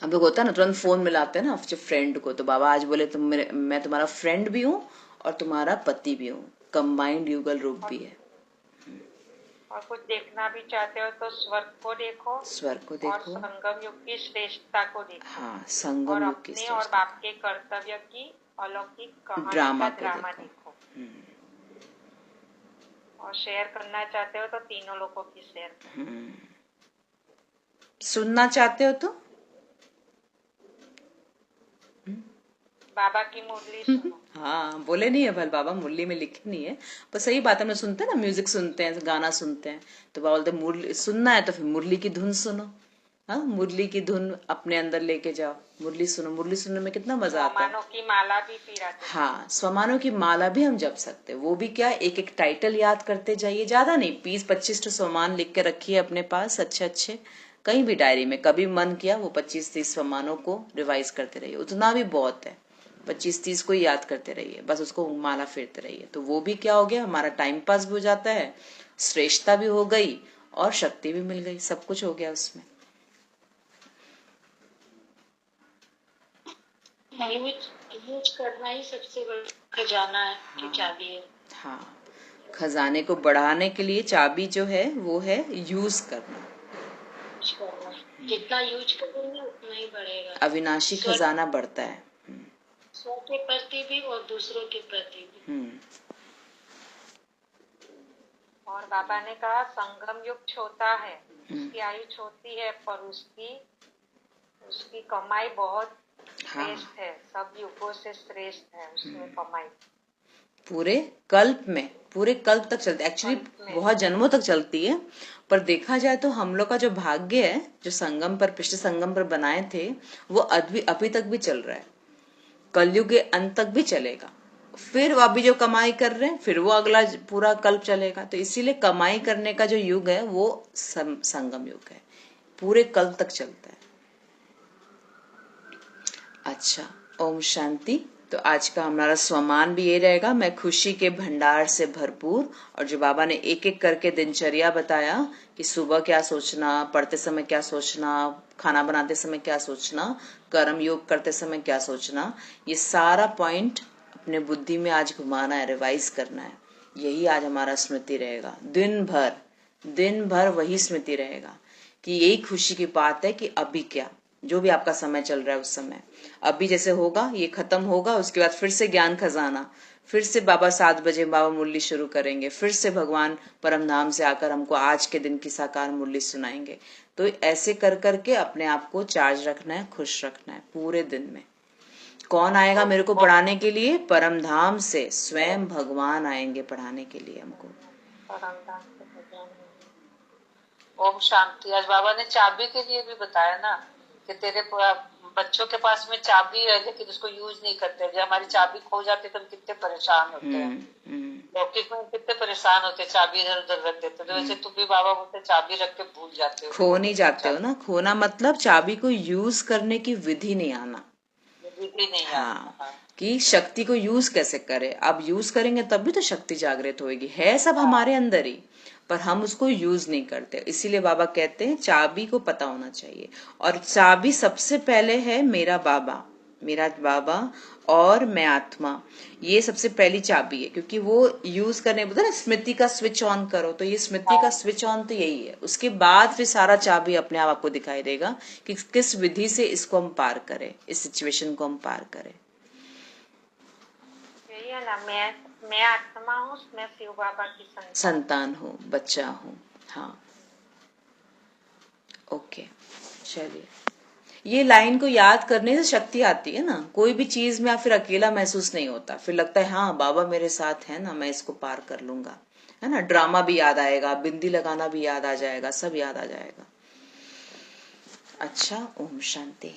अब लोग होता है ना, तुरंत फोन मिलाते हैं ना अपने फ्रेंड को, तो बाबा आज बोले तुम मैं तुम्हारा फ्रेंड भी हूँ और तुम्हारा पति भी हूँ, कंबाइंड युगल रूप भी है। और कुछ देखना भी चाहते हो तो स्वर्ग को देखो और संगम युग की श्रेष्ठता को देखो। हाँ, संगम युग की श्रेष्ठता और बाप के कर्तव्य की अलौकिक कहानी ड्रामा देखो। और शेयर करना चाहते हो तो तीनों लोगों की शेयर करो। सुनना चाहते हो तो बाबा की मुरली सुनो। हाँ, बोले नहीं है भल बाबा, मुरली में लिखे नहीं है, पर सही बात है। हम सुनते हैं ना, म्यूजिक सुनते हैं, गाना सुनते हैं, तो बाबा बोलते मुरली सुनना है तो फिर मुरली की धुन सुनो। हाँ, मुरली की धुन अपने अंदर लेके जाओ, मुरली सुनो। मुरली सुनने में कितना मजा आता है। स्वमानों की माला भी पीराते। हाँ, स्वमानों की माला भी हम जप सकते हैं। वो भी क्या, एक एक टाइटल याद करते जाइए, ज्यादा नहीं, 20-25 स्वमान लिख के रखिए अपने पास, अच्छे कहीं भी डायरी में। कभी मन किया वो 25-30 स्वमानों को रिवाइज करते रहिए, उतना भी बहुत है। 25-30 को याद करते रहिए, बस उसको माला फेरते रहिए। तो वो भी क्या हो गया, हमारा टाइम पास भी हो जाता है, श्रेष्ठता भी हो गई और शक्ति भी मिल गई, सब कुछ हो गया उसमें। यूज करना ही सबसे बड़ा खजाना है। हाँ, चाबी है। हाँ, खजाने को बढ़ाने के लिए चाबी जो है वो है यूज करना। जितना यूज करेंगे उतना ही बढ़ेगा। अविनाशी खजाना बढ़ता है, स्व के प्रति भी और दूसरों के प्रति भी। और बाबा ने कहा संगम युग छोटा है, उसकी आयु छोटी है, पर उसकी कमाई बहुत श्रेष्ठ है। सब युगों से श्रेष्ठ है उसमें कमाई। पूरे कल्प तक चलती, एक्चुअली बहुत जन्मों तक चलती है, पर देखा जाए तो हम लोग का जो भाग्य है, जो संगम पर, पिछले संगम पर बनाए थे, वो अभी तक भी चल रहा है, कलयुग के अंत तक भी चलेगा। फिर अभी जो कमाई कर रहे हैं, फिर वो अगला पूरा कल्प चलेगा। तो इसीलिए कमाई करने का जो युग है वो संगम युग है, पूरे कल्प तक चलता है। अच्छा, ओम शांति। तो आज का हमारा स्वमान भी ये रहेगा, मैं खुशी के भंडार से भरपूर। और जो बाबा ने एक एक करके दिनचर्या बताया कि सुबह क्या सोचना, पढ़ते समय क्या सोचना, खाना बनाते समय क्या सोचना, कर्म योग करते समय क्या सोचना, ये सारा पॉइंट अपने बुद्धि में आज घुमाना है, रिवाइज करना है। यही आज हमारा स्मृति रहेगा, दिन भर वही स्मृति रहेगा कि यही खुशी की बात है कि अभी क्या, जो भी आपका समय चल रहा है उस समय, अभी जैसे होगा ये खत्म होगा, उसके बाद फिर से ज्ञान खजाना, फिर से बाबा 7 बजे बाबा मुरली शुरू करेंगे, फिर से भगवान परम धाम से आकर हमको आज के दिन की साकार मुरली सुनाएंगे। तो ऐसे कर करके अपने आप को चार्ज रखना है, खुश रखना है पूरे दिन में। कौन आएगा मेरे को पढ़ाने के लिए? परम धाम से स्वयं भगवान आएंगे पढ़ाने के लिए हमको। ओम शांति। आज बाबा ने चाबी के लिए भी बताया ना कि तेरे बच्चों के पास में चाबी है लेकिन उसको यूज नहीं करते। जब हमारी चाबी खो जाती तो हम कितने परेशान होते हैं, लौकिक में कितने परेशान होते, चाबी इधर उधर रख देते। तो वैसे तुम भी बाबा बोलते चाबी रख के भूल जाते हो, खो नहीं जाते हो ना। खोना मतलब चाबी को यूज करने की विधि नहीं आना, विधि नहीं आना। हाँ। कि शक्ति को यूज कैसे करें। अब यूज करेंगे तब भी तो शक्ति जागृत होगी, है सब हमारे अंदर ही, पर हम उसको यूज नहीं करते। इसीलिए बाबा कहते हैं चाबी को पता होना चाहिए। और चाबी सबसे पहले है मेरा बाबा और मैं आत्मा, ये सबसे पहली चाबी है। क्योंकि वो यूज करने बोलते ना, स्मृति का स्विच ऑन करो, तो ये स्मृति का स्विच ऑन तो यही है। उसके बाद फिर सारा चाबी अपने आप आपको दिखाई देगा कि किस विधि से इसको हम पार करें, इस सिचुएशन को हम पार करें। यही है ना, मैं आत्मा हूँ, मैं शिव बाबा की संतान हूँ, बच्चा हूँ। हाँ, ओके, चलिए। ये लाइन को याद करने से शक्ति आती है ना। कोई भी चीज में फिर अकेला महसूस नहीं होता, फिर लगता है हाँ बाबा मेरे साथ है ना, मैं इसको पार कर लूंगा, है ना। ड्रामा भी याद आएगा, बिंदी लगाना भी याद आ जाएगा, सब याद आ जाएगा। अच्छा, ओम शांति।